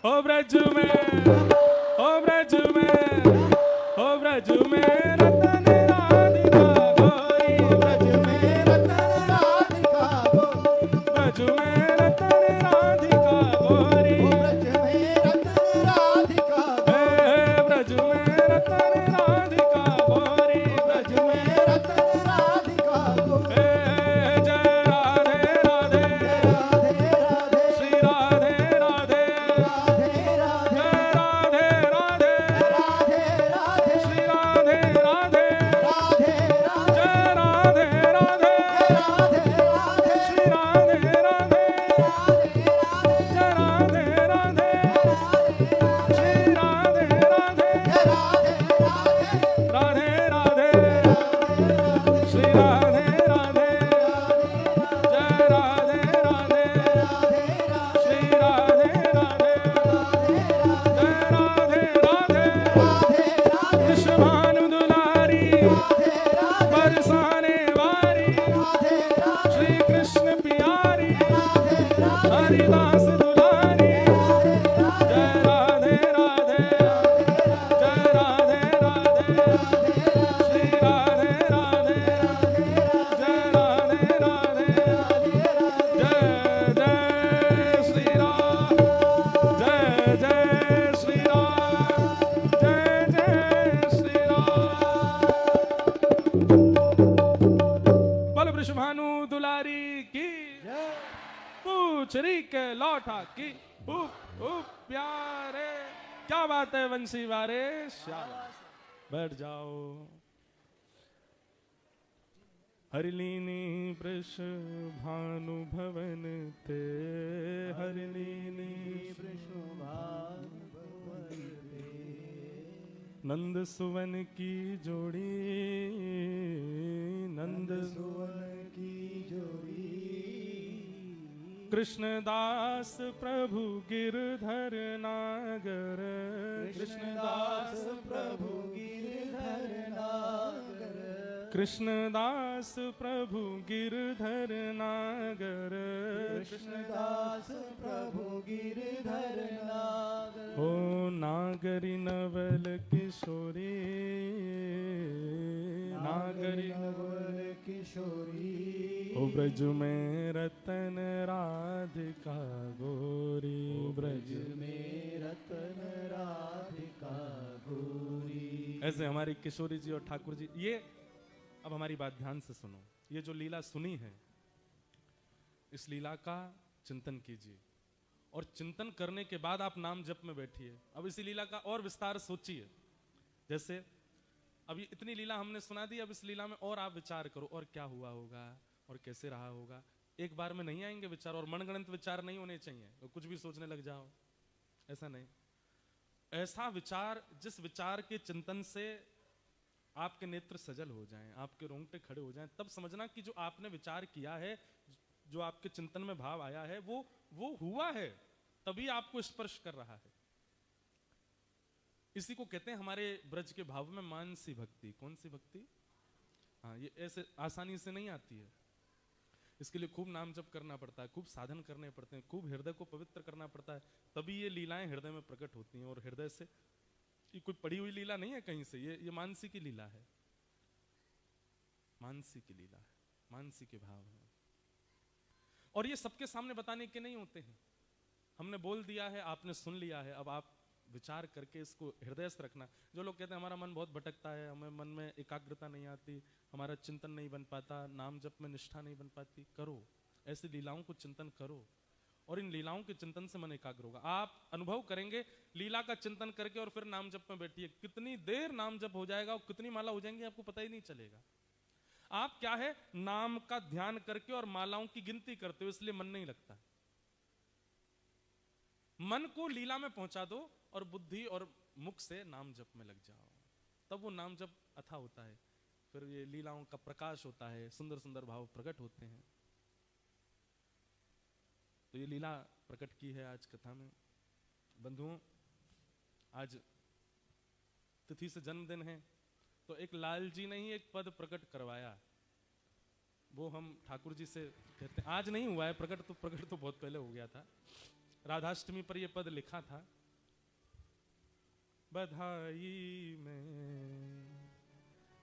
ओ ब्रज में ओ ब्रज में ओ ब्रज में रतन राधिका गोरी ब्रज में रतन राधिका गोरी हे ब्रज में रतन राधिका गोरी हे जय राधे राधे श्री राधे जय श्री राम, जय जय श्री राम। बोल वृषभानु दुलारी की, पूछरी के लौटा की, प्यारे। क्या बात है वंशी वारे, बैठ जाओ। हरिलीनी वृषभानु भवन ते, हरिलीनी नंद सुवन की जोड़ी, नंद सुवन की जोड़ी। कृष्णदास प्रभु गिरधर नागर, कृष्णदास प्रभु गिरधर नागर, कृष्णदास प्रभु गिरधर नागर, कृष्णदास प्रभु गिरधर नागर। हो नागरी नवल किशोरी, नागरी नवल किशोरी। ओ ब्रज में रतन राधिका गोरी, ब्रज में रतन राधिका गोरी। ऐसे हमारी किशोरी जी और ठाकुर जी। ये अब हमारी बात ध्यान से सुनो। ये जो लीला सुनी है, इस लीला का चिंतन कीजिए और चिंतन करने के बाद आप नाम जप में बैठिए। अब इसी लीला का और विस्तार सोचिए। जैसे अभी इतनी लीला हमने सुना दी, अब इस लीला में और आप विचार करो और क्या हुआ होगा और कैसे रहा होगा। एक बार में नहीं आएंगे विचार, और मनगणित विचार नहीं होने चाहिए तो कुछ भी सोचने लग जाओ, ऐसा नहीं। ऐसा विचार, जिस विचार के चिंतन से आपके नेत्र सजल हो जाएं, आपके रोंगटे खड़े हो जाएं, तब समझना कि जो आपने विचार किया है, जो आपके चिंतन में भाव आया है, वो हुआ है, तभी आपको स्पर्श कर रहा है। इसी को कहते हैं हमारे ब्रज के भाव में मानसी भक्ति। कौन सी भक्ति? हाँ, ये ऐसे आसानी से नहीं आती है। इसके लिए खूब नाम जप करना पड़ता है, खूब साधन करने पड़ते हैं, खूब हृदय को पवित्र करना पड़ता है, तभी ये लीलाएं हृदय में प्रकट होती हैं। और हृदय से ये कोई पढ़ी हुई लीला नहीं है कहीं से, ये मानसी की लीला है, मानसी की लीला है, मानसी के भाव है। और ये सबके सामने बताने के नहीं होते हैं। हमने बोल दिया है, आपने सुन लिया है, अब आप विचार करके इसको हृदयस्थ रखना। जो लोग कहते हैं हमारा मन बहुत भटकता है, हमें मन में एकाग्रता नहीं आती, हमारा चिंतन नहीं बन पाता, नाम जप में निष्ठा नहीं बन पाती, करो ऐसी लीलाओं को चिंतन करो और इन लीलाओं के चिंतन से मन एकाग्र होगा। आप अनुभव करेंगे लीला का चिंतन करके और फिर नाम जप में बैठिए, कितनी देर नाम जप हो जाएगा और कितनी माला हो जाएंगी आपको पता ही नहीं चलेगा। आप क्या है, नाम का ध्यान करके और मालाओं की गिनती करते हो, इसलिए मन नहीं लगता। मन को लीला में पहुंचा दो और बुद्धि और मुख से नाम जप में लग जाओ, तब वो नाम जप अथा होता है। फिर ये लीलाओं का प्रकाश होता है, सुंदर सुंदर भाव प्रकट होते हैं। तो ये लीला प्रकट की है आज कथा में। बंधुओं, आज तिथि से जन्मदिन है, तो एक लाल जी ने ही एक पद प्रकट करवाया, वो हम ठाकुर जी से कहते हैं। आज नहीं हुआ है प्रकट, तो प्रकट तो बहुत पहले हो गया था। राधाष्टमी पर ये पद लिखा था, बधाई में।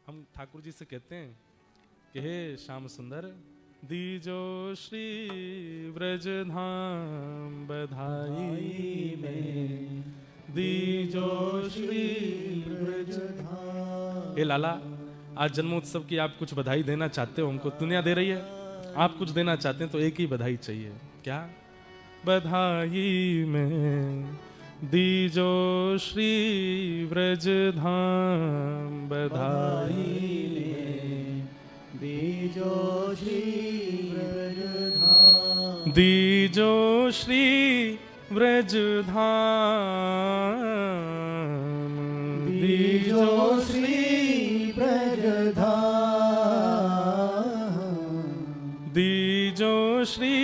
हम ठाकुर जी से कहते हैं कि हे श्याम सुंदर, दीजो श्री व्रज धाम बधाई में, दीजो श्री व्रज धाम। ए लाला, आज जन्मोत्सव की आप कुछ बधाई देना चाहते हो हमको? दुनिया दे रही है, आप कुछ देना चाहते हैं तो एक ही बधाई चाहिए। क्या? बधाई में दीजो श्री व्रज धाम बधाई में, दीजो श्री व्रज धाम, दीजो श्री व्रज धाम, दीजो श्री व्रज धाम, दीजो श्री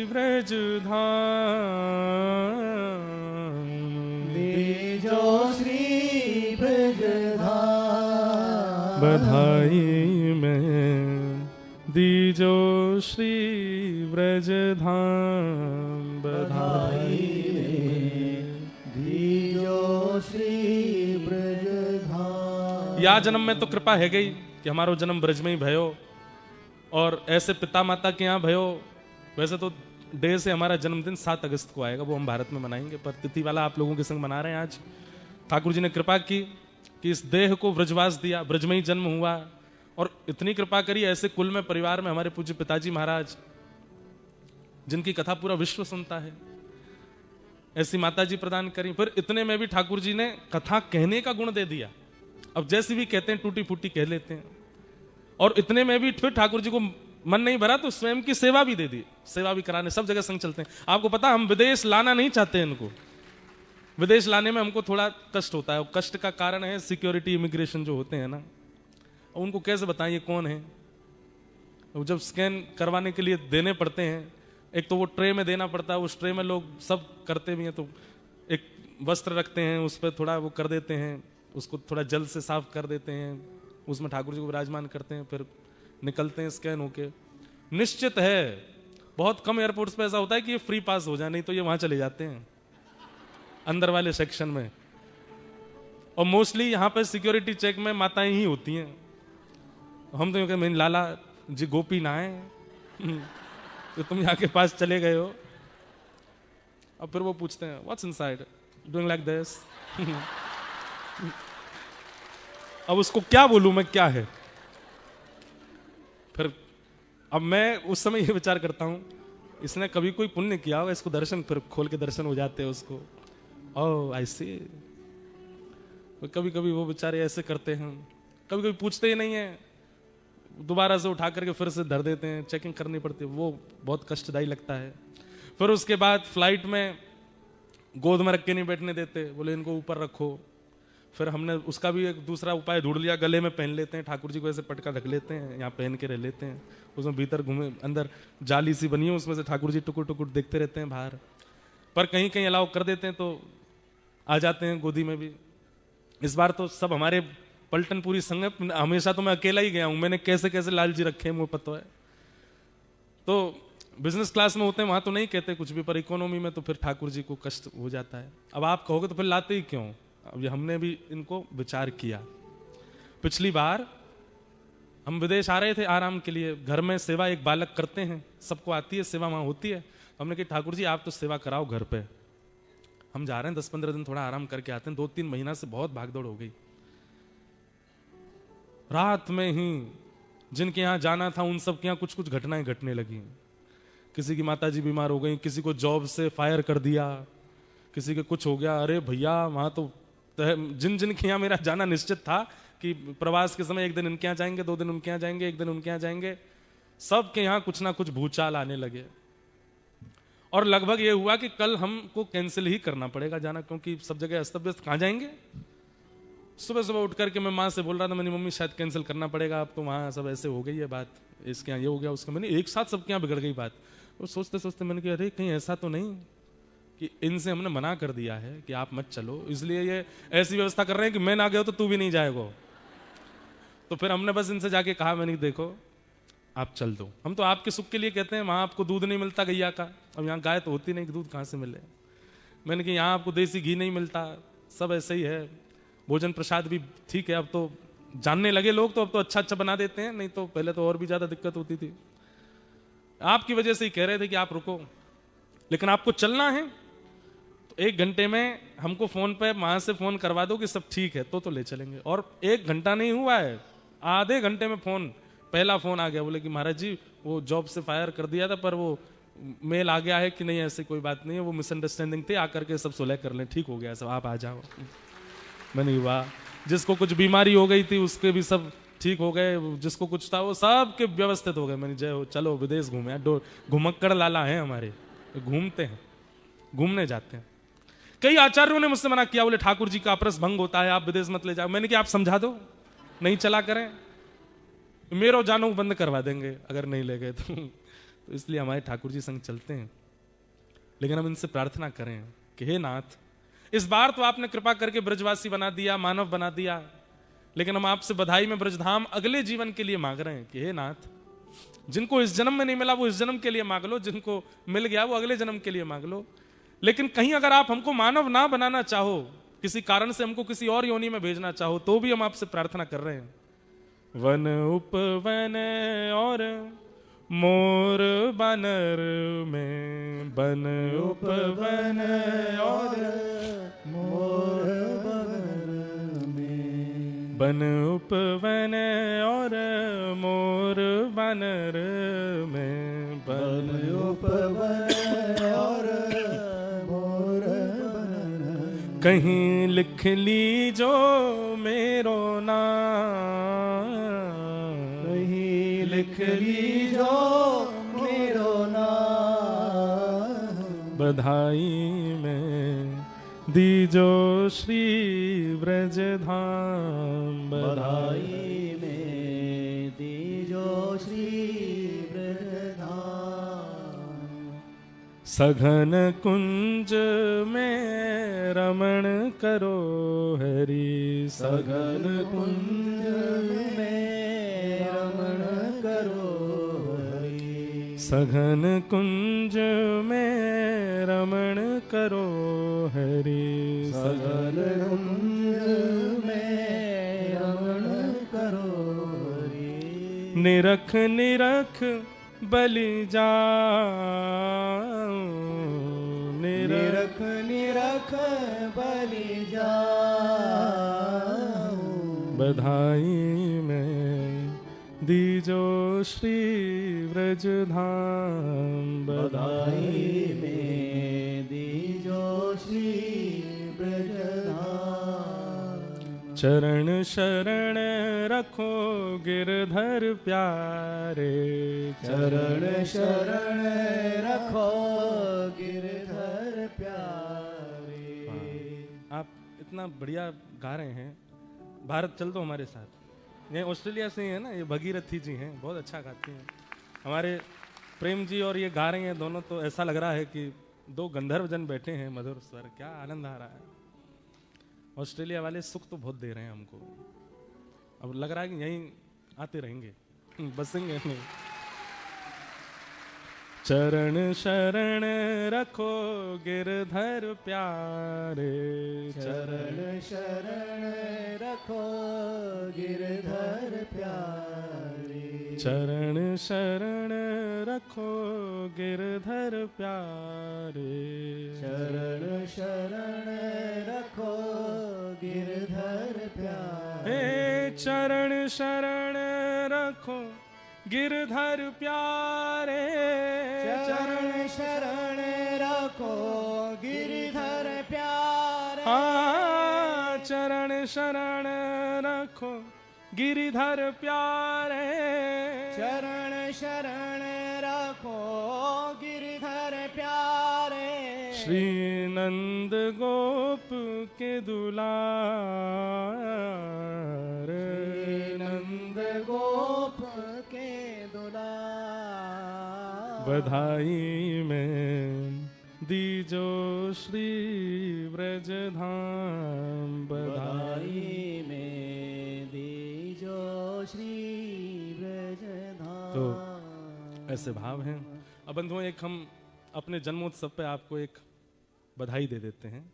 व्रज धाम, दीजो श्री व्रज धाम। बधाई में दीजो श्री व्रज धाम बधाई में, दीजो श्री व्रज धाम। या जन्म में तो कृपा है गई कि हमारो जन्म ब्रज में ही भयो और ऐसे पिता माता के यहाँ भयो। वैसे तो डे से हमारा जन्मदिन 7 अगस्त को आएगा, वो हम भारत में मनाएंगे, पर तिथि वाला आप लोगों के संग मना रहे हैं आज। ठाकुर जी ने कृपा की कि इस देह को ब्रजवास दिया, ब्रज में ही जन्म हुआ, और इतनी कृपा करी ऐसे कुल में परिवार में हमारे पूज्य पिताजी महाराज, जिनकी कथा पूरा विश्व सुनता है, ऐसी माता जी प्रदान करी। फिर इतने में भी ठाकुर जी ने कथा कहने का गुण दे दिया। अब जैसी भी कहते हैं टूटी फूटी कह लेते हैं, और इतने में भी फिर ठाकुर जी को मन नहीं भरा तो स्वयं की सेवा भी दे दी, सेवा भी कराने सब जगह संग चलते हैं। आपको पता हम विदेश लाना नहीं चाहते इनको, विदेश लाने में हमको थोड़ा कष्ट होता है, और कष्ट का कारण है सिक्योरिटी इमिग्रेशन जो होते हैं ना, उनको कैसे बताएं ये कौन है। जब स्कैन करवाने के लिए देने पड़ते हैं, एक तो वो ट्रे में देना पड़ता है, उस ट्रे में लोग सब करते भी हैं, तो एक वस्त्र रखते हैं उस पर थोड़ा वो कर देते हैं, उसको थोड़ा जल से साफ कर देते हैं, उसमें ठाकुर जी को विराजमान करते हैं, फिर निकलते हैं स्कैन होके। निश्चित है बहुत कम एयरपोर्ट्स पे ऐसा होता है कि ये फ्री पास हो जाए, नहीं तो ये वहां चले जाते हैं अंदर वाले सेक्शन में, और मोस्टली यहाँ पे सिक्योरिटी चेक में माताएं ही होती हैं। हम तो मेन लाला जी गोपी ना है तो तुम यहाँ के पास चले गए हो। अब फिर वो पूछते हैं what's inside, doing like this. अब उसको क्या बोलूं मैं, क्या है। फिर अब मैं उस समय ये विचार करता हूं, इसने कभी कोई पुण्य किया होगा, इसको दर्शन, फिर खोल के दर्शन हो जाते हैं उसको। ओह आई सी। कभी कभी वो बेचारे ऐसे करते हैं, कभी कभी पूछते ही नहीं है, दोबारा से उठा करके फिर से धर देते हैं, चेकिंग करनी पड़ती है, वो बहुत कष्टदायी लगता है। फिर उसके बाद फ्लाइट में गोद में रख के नहीं बैठने देते, बोले इनको ऊपर रखो। फिर हमने उसका भी एक दूसरा उपाय ढूंढ लिया, गले में पहन लेते हैं, ठाकुर जी को ऐसे पटका ढक लेते हैं, यहाँ पहन के रह लेते हैं, उसमें भीतर घूमे, अंदर जाली सी बनी है, उसमें से ठाकुर जी टुकुर टुकुर देखते रहते हैं बाहर। पर कहीं कहीं अलाउ कर देते हैं तो आ जाते हैं गोदी में भी। इस बार तो सब हमारे पलटन पूरी संग, हमेशा तो मैं अकेला ही गया हूं, मैंने कैसे कैसे लाल जी रखे हैं मुझे पता है। तो बिजनेस क्लास में होते हैं वहां तो नहीं कहते कुछ भी, पर इकोनॉमी में तो फिर ठाकुर जी को कष्ट हो जाता है। अब आप कहोगे तो फिर लाते ही क्यों, अब ये हमने भी इनको विचार किया। पिछली बार हम विदेश आ रहे थे आराम के लिए, घर में सेवा एक बालक करते हैं, सबको आती है सेवा, वहां होती है। हमने कहा ठाकुर जी आप तो सेवा कराओ घर पे, हम जा रहे हैं 10-15 दिन थोड़ा आराम करके आते हैं। 2-3 महीना से बहुत भागदौड़ हो गई। रात में ही जिनके यहाँ जाना था उन सब के यहाँ कुछ कुछ घटनाएं घटने लगी। किसी की माताजी बीमार हो गई, किसी को जॉब से फायर कर दिया, किसी के कुछ हो गया। अरे भैया वहां तो जिन जिन के यहाँ मेरा जाना निश्चित था कि प्रवास के समय एक दिन इनके यहाँ जाएंगे, 2 दिन उनके यहाँ जाएंगे, 1 दिन उनके यहाँ जाएंगे, सबके यहाँ कुछ ना कुछ भूचाल आने लगे। और लगभग ये हुआ कि कल हमको कैंसिल ही करना पड़ेगा जाना, क्योंकि सब जगह अस्त व्यस्त, कहाँ जाएंगे। सुबह सुबह उठ करके मैं माँ से बोल रहा था, मैंने मम्मी शायद कैंसिल करना पड़ेगा, अब तो वहाँ सब ऐसे हो गई है बात, इसके यहाँ ये हो गया, उसका, मैंने एक साथ सबके यहाँ बिगड़ गई बात। और सोचते सोचते मैंने कहा अरे कहीं ऐसा तो नहीं कि इनसे हमने मना कर दिया है कि आप मत चलो, इसलिए ये ऐसी व्यवस्था कर रहे हैं कि मैं ना गया तो तू भी नहीं जाएगा। तो फिर हमने बस इनसे जाके कहा, मैंने देखो आप चल दो, हम तो आपके सुख के लिए कहते हैं, वहां आपको दूध नहीं मिलता गैया का, अब यहाँ गाय तो होती नहीं, दूध कहाँ से मिले। मैंने कहा यहाँ आपको देसी घी नहीं मिलता, सब ऐसे ही है, भोजन प्रसाद भी ठीक है, अब तो जानने लगे लोग, तो अब तो अच्छा अच्छा बना देते हैं, नहीं तो पहले तो और भी ज्यादा दिक्कत होती थी। आपकी वजह से ही कह रहे थे कि आप रुको, लेकिन आपको चलना है तो 1 घंटे में हमको फोन पे वहां से फोन करवा दो कि सब ठीक है, तो ले चलेंगे। और 1 घंटा नहीं हुआ है, आधे घंटे में पहला फोन आ गया, बोले कि महाराज जी वो जॉब से फायर कर दिया था, पर वो मेल आ गया है कि नहीं ऐसी कोई बात नहीं है, वो मिसअंडरस्टैंडिंग थी, आकर के सब सुलह कर लें, ठीक हो गया सब, आप आ जाओ। मैंने वाह, जिसको कुछ बीमारी हो गई थी उसके भी सब ठीक हो गए, जिसको कुछ था वो सब के व्यवस्थित हो गए। मैंने जय हो, चलो विदेश घूमे, घुमक्कड़ लाला है हमारे, घूमते हैं, घूमने जाते हैं। कई आचार्यों ने मुझसे मना किया, बोले ठाकुर जी का अपरस भंग होता है, आप विदेश मत ले जाओ। मैंने कहा आप समझा दो, नहीं चला करें, मेरो जानो बंद करवा देंगे अगर नहीं ले गए तो इसलिए हमारे ठाकुर जी संग चलते हैं। लेकिन हम इनसे प्रार्थना करें कि हे नाथ, इस बार तो आपने कृपा करके ब्रजवासी बना दिया, मानव बना दिया, लेकिन हम आपसे बधाई में ब्रजधाम अगले जीवन के लिए मांग रहे हैं कि हे नाथ, जिनको इस जन्म में नहीं मिला वो इस जन्म के लिए मांग लो, जिनको मिल गया वो अगले जन्म के लिए मांग लो। लेकिन कहीं अगर आप हमको मानव ना बनाना चाहो, किसी कारण से हमको किसी और योनि में भेजना चाहो, तो भी हम आपसे प्रार्थना कर रहे हैं। वन उपवन और मोर बानर में बन उपवन और मोर बानर में बन उपवन और मोर बानर में बन उपवन और मोर बानर कहीं लिख ली जो मेरो नाम, कहीं लिख ली जो मेरो नाम, बधाई में दीजो श्री ब्रज धाम, बधाई में दीजो श्री ब्रज धाम। सघन कुंज में रमण करो हरि, सघन कुंज में रमण करो हरि, सघन कुंज में रमण करो हरि, सघन कुंज में रमण करो हरि। निरख निरख बलि जाओ, निरख निरख बलि जाओ, बधाई में दीजो श्री ब्रज धाम, बधाई में दीजो श्री ब्रज धाम। चरण शरण रखो गिरधर प्यारे, चरण शरण रखो गिरधर प्यारे। आप इतना बढ़िया गा रहे हैं, भारत चल दो हमारे साथ। ये ऑस्ट्रेलिया से ही है ना, ये भगीरथी जी हैं, बहुत अच्छा गाती हैं। हमारे प्रेम जी और ये गा रहे हैं दोनों, तो ऐसा लग रहा है कि दो गंधर्व जन बैठे हैं, मधुर स्वर, क्या आनंद आ रहा है। ऑस्ट्रेलिया वाले सुख तो बहुत दे रहे हैं हमको, अब लग रहा है कि यहीं आते रहेंगे, बसेंगे नहीं। चरण शरण रखो गिरधर प्यारे, चरण शरण रखो गिरधर प्यारे। चरण शरण रखो गिरधर प्यारे, चरण शरण रखो गिरधर प्यारे। हे चरण शरण रखो गिरधर प्यारे, चरण शरण रखो गिरधर प्यारे। हाँ चरण शरण रखो गिरिधर प्यारे, चरण शरण रखो गिरधर प्यारे। श्री नंद गोप के दुलार, नंद गोप के दुलार। बधाई में दीजो श्री ब्रज धाम, बधाई में दीजो श्री ब्रज धाम। तो ऐसे भाव हैं। अब बंधुओं, एक हम अपने जन्मोत्सव पे आपको एक बधाई दे देते हैं।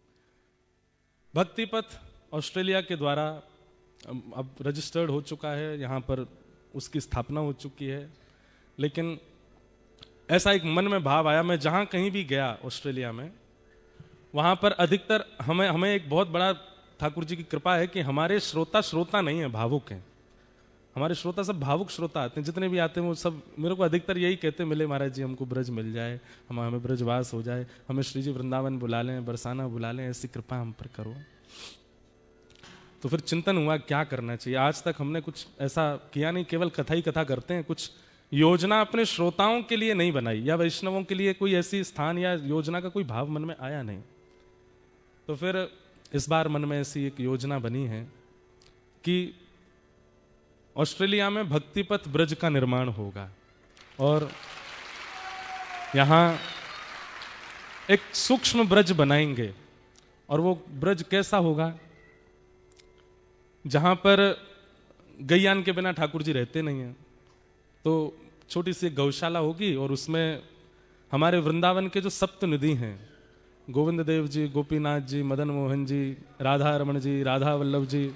भक्ति पथ ऑस्ट्रेलिया के द्वारा अब रजिस्टर्ड हो चुका है, यहाँ पर उसकी स्थापना हो चुकी है। लेकिन ऐसा एक मन में भाव आया, मैं जहाँ कहीं भी गया ऑस्ट्रेलिया में, वहाँ पर अधिकतर हमें एक बहुत बड़ा ठाकुर जी की कृपा है कि हमारे श्रोता नहीं है, भावुक हैं। हमारे श्रोता सब भावुक श्रोता आते हैं, जितने भी आते हैं वो सब मेरे को अधिकतर यही कहते हैं, मिले महाराज जी हमको ब्रज मिल जाए, हमें ब्रजवास हो जाए, हमें श्री जी वृंदावन बुला लें, बरसाना बुला लें, ऐसी कृपा हम पर करो। तो फिर चिंतन हुआ क्या करना चाहिए। आज तक हमने कुछ ऐसा किया नहीं, केवल कथा ही कथा करते हैं, कुछ योजना अपने श्रोताओं के लिए नहीं बनाई, या वैष्णवों के लिए कोई ऐसी स्थान या योजना का कोई भाव मन में आया नहीं। तो फिर इस बार मन में ऐसी एक योजना बनी है कि ऑस्ट्रेलिया में भक्तिपथ ब्रज का निर्माण होगा, और यहाँ एक सूक्ष्म ब्रज बनाएंगे। और वो ब्रज कैसा होगा, जहां पर गैयान के बिना ठाकुर जी रहते नहीं हैं, तो छोटी सी गौशाला होगी, और उसमें हमारे वृंदावन के जो सप्त निधि हैं, गोविंद देव जी, गोपीनाथ जी, मदन मोहन जी, राधा रमन जी, राधा वल्लभ जी,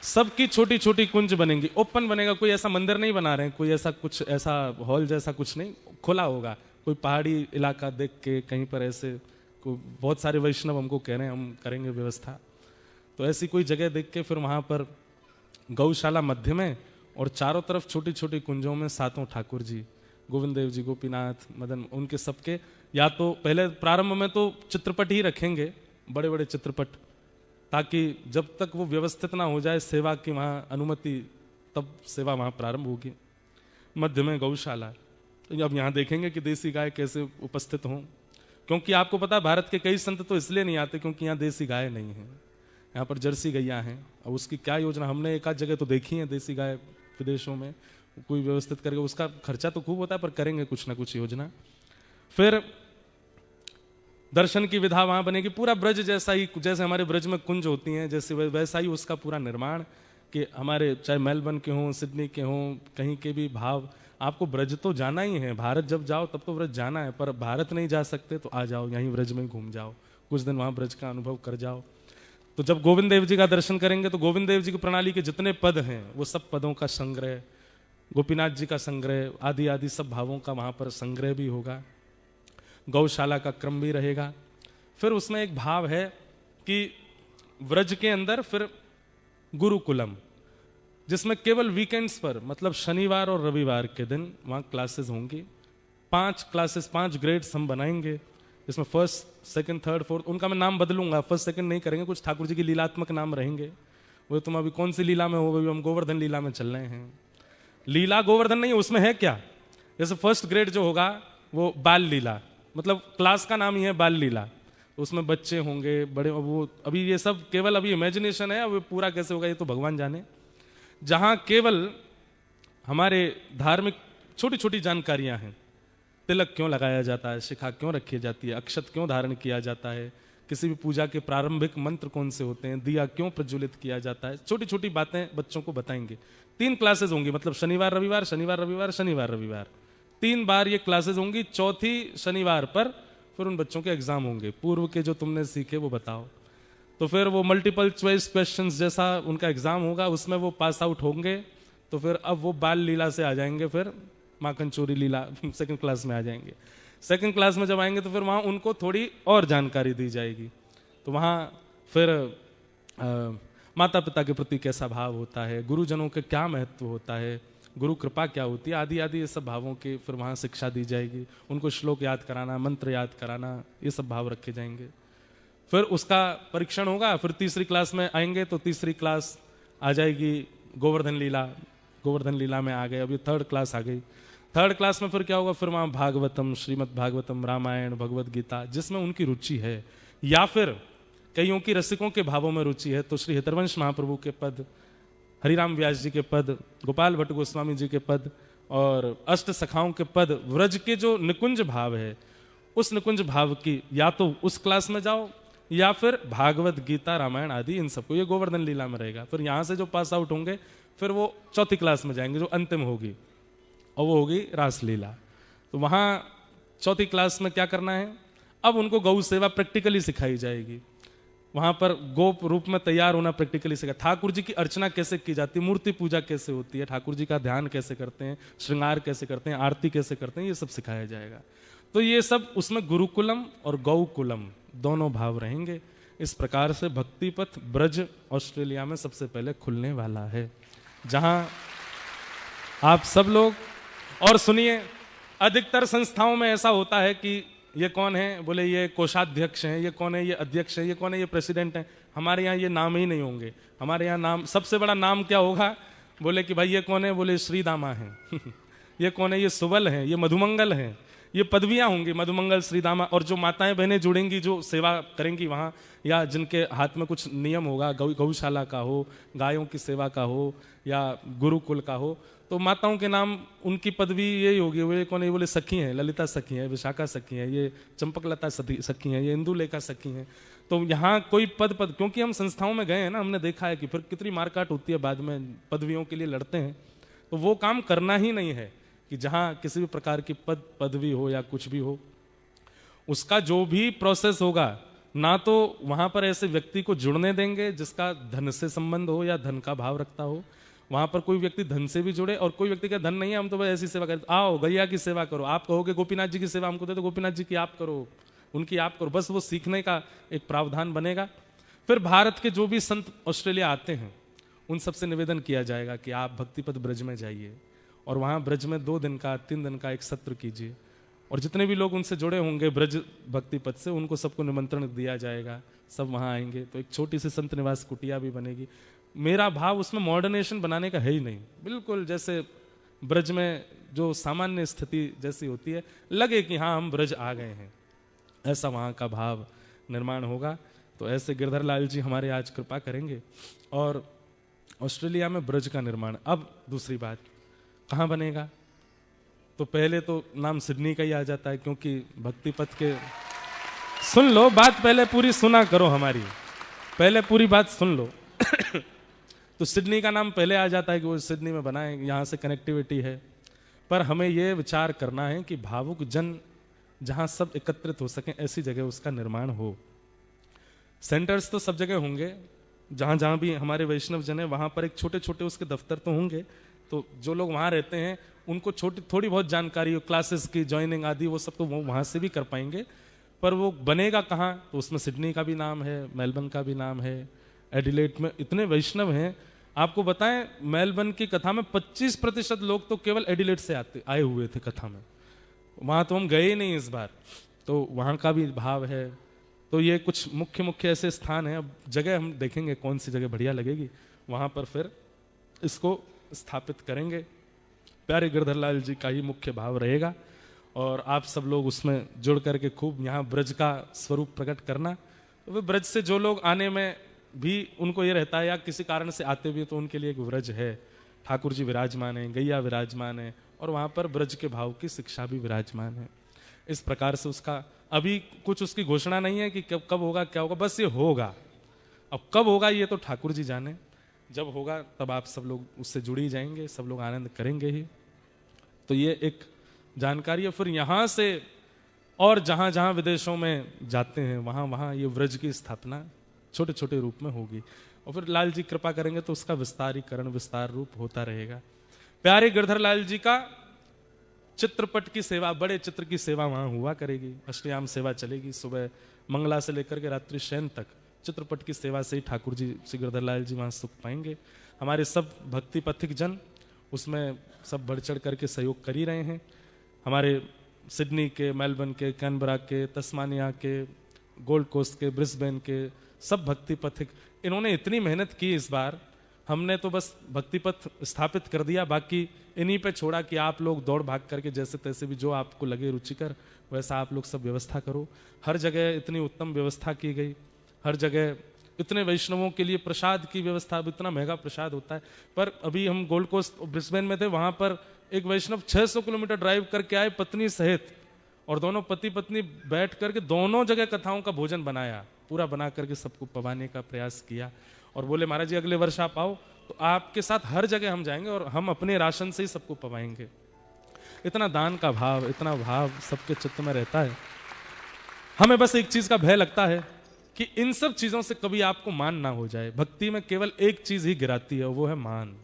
सबकी छोटी छोटी कुंज बनेंगी, ओपन बनेगा, कोई ऐसा मंदिर नहीं बना रहे हैं, कोई ऐसा कुछ ऐसा हॉल जैसा कुछ नहीं, खुला होगा। कोई पहाड़ी इलाका देख के कहीं पर ऐसे बहुत सारे वैष्णव हमको कह रहे हैं हम करेंगे व्यवस्था, तो ऐसी कोई जगह देख के फिर वहां पर गौशाला मध्य में और चारों तरफ छोटी छोटी कुंजों में सातों ठाकुर जी, गोविंद देव जी, गोपीनाथ, मदन, उनके सबके या तो पहले प्रारंभ में तो चित्रपट ही रखेंगे, बड़े बड़े चित्रपट, ताकि जब तक वो व्यवस्थित ना हो जाए सेवा की वहां अनुमति, तब सेवा वहां प्रारंभ होगी। मध्य में गौशाला। तो अब यहाँ देखेंगे कि देसी गाय कैसे उपस्थित हों, क्योंकि आपको पता है भारत के कई संत तो इसलिए नहीं आते क्योंकि यहाँ देसी गाय नहीं है, यहाँ पर जर्सी गैया हैं। और उसकी क्या योजना, हमने एक आध जगह तो देखी है देसी गाय विदेशों में, कोई व्यवस्थित करके, उसका खर्चा तो खूब होता है पर करेंगे कुछ ना कुछ योजना। फिर दर्शन की विधा वहां बनेगी, पूरा ब्रज जैसा ही, जैसे हमारे ब्रज में कुंज होती हैं जैसे वैसा ही उसका पूरा निर्माण, कि हमारे चाहे मेलबर्न के हों, सिडनी के हों, कहीं के भी भाव, आपको ब्रज तो जाना ही है, भारत जब जाओ तब तो ब्रज जाना है, पर भारत नहीं जा सकते तो आ जाओ यहीं ब्रज में घूम जाओ, कुछ दिन वहां ब्रज का अनुभव कर जाओ। तो जब गोविंद देव जी का दर्शन करेंगे तो गोविंद देव जी की प्रणाली के जितने पद हैं वो सब पदों का संग्रह, गोपीनाथ जी का संग्रह, आदि आदि सब भावों का वहां पर संग्रह भी होगा। गौशाला का क्रम भी रहेगा। फिर उसमें एक भाव है कि व्रज के अंदर फिर गुरुकुलम, जिसमें केवल वीकेंड्स पर, मतलब शनिवार और रविवार के दिन वहां क्लासेस होंगी। 5 क्लासेस, 5 ग्रेड्स हम बनाएंगे, इसमें फर्स्ट, सेकंड, थर्ड, फोर्थ, उनका मैं नाम बदलूंगा, फर्स्ट सेकंड नहीं करेंगे, कुछ ठाकुर जी की लीलात्मक नाम रहेंगे। वो तुम अभी कौन सी लीला में हो, अभी हम गोवर्धन लीला में चल रहे हैं। लीला गोवर्धन नहीं है, उसमें है क्या, जैसे फर्स्ट ग्रेड जो होगा वो बाल लीला, मतलब क्लास का नाम ही है बाल लीला, उसमें बच्चे होंगे बड़े, वो अभी ये सब केवल अभी इमेजिनेशन है, अब पूरा कैसे होगा ये तो भगवान जाने। जहां केवल हमारे धार्मिक छोटी छोटी जानकारियां हैं, तिलक क्यों लगाया जाता है, शिखा क्यों रखी जाती है, अक्षत क्यों धारण किया जाता है, किसी भी पूजा के प्रारंभिक मंत्र कौन से होते हैं, दिया क्यों प्रज्वलित किया जाता है, छोटी छोटी बातें बच्चों को बताएंगे। 3 क्लासेस होंगी, मतलब शनिवार रविवार, शनिवार रविवार, शनिवार रविवार, 3 बार ये क्लासेस होंगी। चौथी शनिवार पर फिर उन बच्चों के एग्जाम होंगे, पूर्व के जो तुमने सीखे वो बताओ। तो फिर वो मल्टीपल चॉइस क्वेश्चंस जैसा उनका एग्जाम होगा, उसमें वो पास आउट होंगे तो फिर अब वो बाल लीला से आ जाएंगे, फिर माखन चोरी लीला सेकंड क्लास में आ जाएंगे। सेकंड क्लास में जब आएंगे तो फिर वहाँ उनको थोड़ी और जानकारी दी जाएगी। तो वहाँ फिर माता पिता के प्रति कैसा भाव होता है, गुरुजनों के क्या महत्व होता है, गुरु कृपा क्या होती है, आदि आदि ये सब भावों की फिर वहाँ शिक्षा दी जाएगी। उनको श्लोक याद कराना, मंत्र याद कराना, ये सब भाव रखे जाएंगे। फिर उसका परीक्षण होगा। फिर तीसरी क्लास में आएंगे तो तीसरी क्लास आ जाएगी गोवर्धन लीला, गोवर्धन लीला में आ गए। अभी थर्ड क्लास आ गई। थर्ड क्लास में फिर क्या होगा, फिर वहाँ भागवतम, श्रीमद् भागवतम, रामायण, भगवत गीता, जिसमें उनकी रुचि है, या फिर कईयों की रसिकों के भावों में रुचि है तो श्री हितरवंश महाप्रभु के पद, हरिराम व्यास जी के पद, गोपाल भट्ट गोस्वामी जी के पद और अष्ट सखाओं के पद, व्रज के जो निकुंज भाव है उस निकुंज भाव की या तो उस क्लास में जाओ या फिर भागवत गीता, रामायण आदि इन सबको, ये गोवर्धन लीला में रहेगा। फिर यहाँ से जो पास आउट होंगे फिर वो चौथी क्लास में जाएंगे जो अंतिम होगी, और वो होगी रासलीला। तो वहाँ चौथी क्लास में क्या करना है, अब उनको गौ सेवा प्रैक्टिकली सिखाई जाएगी। वहां पर गोप रूप में तैयार होना प्रैक्टिकली सिखा, ठाकुर जी की अर्चना कैसे की जाती है, मूर्ति पूजा कैसे होती है, ठाकुर जी का ध्यान कैसे करते हैं, श्रृंगार कैसे करते हैं, आरती कैसे करते हैं, ये सब सिखाया जाएगा। तो ये सब उसमें गुरुकुलम और गौकुलम दोनों भाव रहेंगे। इस प्रकार से भक्ति पथ ब्रज ऑस्ट्रेलिया में सबसे पहले खुलने वाला है, जहां आप सब लोग, और सुनिए, अधिकतर संस्थाओं में ऐसा होता है कि ये कौन है, बोले ये कोषाध्यक्ष हैं, ये कौन है, ये अध्यक्ष है, ये कौन है, ये प्रेसिडेंट है। हमारे यहाँ ये नाम ही नहीं होंगे। हमारे यहाँ नाम, सबसे बड़ा नाम क्या होगा, बोले कि भाई ये कौन है, बोले श्री दामा है ये कौन है, ये सुबल है, ये मधुमंगल है, ये पदवियां होंगी, मधुमंगल, श्रीदामा। और जो माताएं बहनें जुड़ेंगी, जो सेवा करेंगी वहाँ, या जिनके हाथ में कुछ नियम होगा, गौशाला का हो, गायों की सेवा का हो, या गुरुकुल का हो, तो माताओं के नाम, उनकी पदवी यही होगी। वो कौन है, बोले सखी हैं, ललिता सखी है, विशाखा सखी है, ये चंपकलता सखी है, ये इंदुलेखा सखी है। तो यहाँ कोई पद, क्योंकि हम संस्थाओं में गए हैं ना, हमने देखा है कि फिर कितनी मारकाट होती है, बाद में पदवियों के लिए लड़ते हैं। तो वो काम करना ही नहीं है कि जहाँ किसी भी प्रकार की पदवी हो या कुछ भी हो, उसका जो भी प्रोसेस होगा, ना तो वहां पर ऐसे व्यक्ति को जुड़ने देंगे जिसका धन से संबंध हो या धन का भाव रखता हो। वहां पर कोई व्यक्ति धन से भी जुड़े और कोई व्यक्ति का धन नहीं है, हम तो बस ऐसी सेवा करते, आओ गैया की सेवा करो, आप कहोगे गोपीनाथ जी की सेवा हमको दे, तो गोपीनाथ जी की आप करो, उनकी आप करो, बस वो सीखने का एक प्रावधान बनेगा। फिर भारत के जो भी संत ऑस्ट्रेलिया आते हैं उन सबसे निवेदन किया जाएगा कि आप भक्तिपद ब्रज में जाइए और वहाँ ब्रज में 2 दिन का 3 दिन का एक सत्र कीजिए, और जितने भी लोग उनसे जुड़े होंगे ब्रज भक्ति पद से उनको सबको निमंत्रण दिया जाएगा, सब वहाँ आएंगे। तो एक छोटी सी संत निवास कुटिया भी बनेगी। मेरा भाव उसमें मॉडर्नेशन बनाने का है ही नहीं, बिल्कुल जैसे ब्रज में जो सामान्य स्थिति जैसी होती है, लगे कि हाँ हम ब्रज आ गए हैं, ऐसा वहाँ का भाव निर्माण होगा। तो ऐसे गिरधर लाल जी हमारे आज कृपा करेंगे और ऑस्ट्रेलिया में ब्रज का निर्माण। अब दूसरी बात, कहाँ बनेगा? तो पहले तो नाम सिडनी का ही आ जाता है, क्योंकि भक्ति पथ के, सुन लो बात पहले पूरी सुना करो हमारी, पहले पूरी बात सुन लो। तो सिडनी का नाम पहले आ जाता है कि वो सिडनी में बना है, यहाँ से कनेक्टिविटी है। पर हमें ये विचार करना है कि भावुक जन जहाँ सब एकत्रित हो सकें ऐसी जगह उसका निर्माण हो। सेंटर्स तो सब जगह होंगे, जहाँ जहाँ भी हमारे वैष्णव जन है वहाँ पर एक छोटे छोटे उसके दफ्तर तो होंगे, तो जो लोग वहाँ रहते हैं उनको छोटी थोड़ी बहुत जानकारी हो, क्लासेस की ज्वाइनिंग आदि वो सब तो वो वहाँ से भी कर पाएंगे। पर वो बनेगा कहाँ? तो उसमें सिडनी का भी नाम है, मेलबर्न का भी नाम है, एडिलेड में इतने वैष्णव हैं। आपको बताएं मेलबर्न की कथा में 25% लोग तो केवल एडिलेड से आए हुए थे कथा में, वहाँ तो हम गए ही नहीं इस बार, तो वहाँ का भी भाव है। तो ये कुछ मुख्य मुख्य ऐसे स्थान हैं। अब जगह हम देखेंगे कौन सी जगह बढ़िया लगेगी, वहाँ पर फिर इसको स्थापित करेंगे। प्यारे गिरधर लाल जी का ही मुख्य भाव रहेगा और आप सब लोग उसमें जुड़ करके खूब यहाँ ब्रज का स्वरूप प्रकट करना। तो वे ब्रज से जो लोग आने में भी उनको ये रहता है या किसी कारण से आते भी तो उनके लिए एक ब्रज है, ठाकुर जी विराजमान है, गैया विराजमान है और वहाँ पर ब्रज के भाव की शिक्षा भी विराजमान है। इस प्रकार से उसका अभी कुछ उसकी घोषणा नहीं है कि कब होगा क्या होगा, बस ये होगा। अब कब होगा ये तो ठाकुर जी जाने, जब होगा तब आप सब लोग उससे जुड़ ही जाएंगे, सब लोग आनंद करेंगे ही। तो ये एक जानकारी है। फिर यहाँ से और जहाँ जहाँ विदेशों में जाते हैं वहाँ वहाँ ये व्रज की स्थापना छोटे छोटे रूप में होगी और फिर लाल जी कृपा करेंगे तो उसका विस्तारीकरण विस्तार रूप होता रहेगा। प्यारे गिरधर लाल जी का चित्रपट की सेवा, बड़े चित्र की सेवा वहाँ हुआ करेगी, अष्टयाम सेवा चलेगी, सुबह मंगला से लेकर के रात्रि शयन तक चित्रपट की सेवा से ही ठाकुर जी श्री गिरधर लाल जी वहाँ सुख पाएंगे। हमारे सब भक्ति पथिक जन उसमें सब बढ़ चढ़ करके सहयोग कर ही रहे हैं। हमारे सिडनी के, मेलबर्न के, कैनबरा के, तस्मानिया के, गोल्ड कोस्ट के, ब्रिस्बेन के सब भक्ति पथिक, इन्होंने इतनी मेहनत की इस बार। हमने तो बस भक्ति पथ स्थापित कर दिया, बाकी इन्हीं पे छोड़ा कि आप लोग दौड़ भाग करके जैसे तैसे भी जो आपको लगे रुचिकर वैसा आप लोग सब व्यवस्था करो। हर जगह इतनी उत्तम व्यवस्था की गई, हर जगह इतने वैष्णवों के लिए प्रसाद की व्यवस्था, अब इतना महंगा प्रसाद होता है। पर अभी हम गोल्ड कोस्ट ब्रिस्बेन में थे, वहां पर एक वैष्णव 600 किलोमीटर ड्राइव करके आए पत्नी सहित, और दोनों पति पत्नी बैठ करके दोनों जगह कथाओं का भोजन बनाया, पूरा बना करके सबको पवाने का प्रयास किया और बोले महाराज जी अगले वर्ष आप आओ तो आपके साथ हर जगह हम जाएंगे और हम अपने राशन से ही सबको पवाएंगे। इतना दान का भाव, इतना भाव सबके चित्त में रहता है। हमें बस एक चीज का भय लगता है कि इन सब चीजों से कभी आपको मान ना हो जाए। भक्ति में केवल एक चीज ही गिराती है, वो है मान।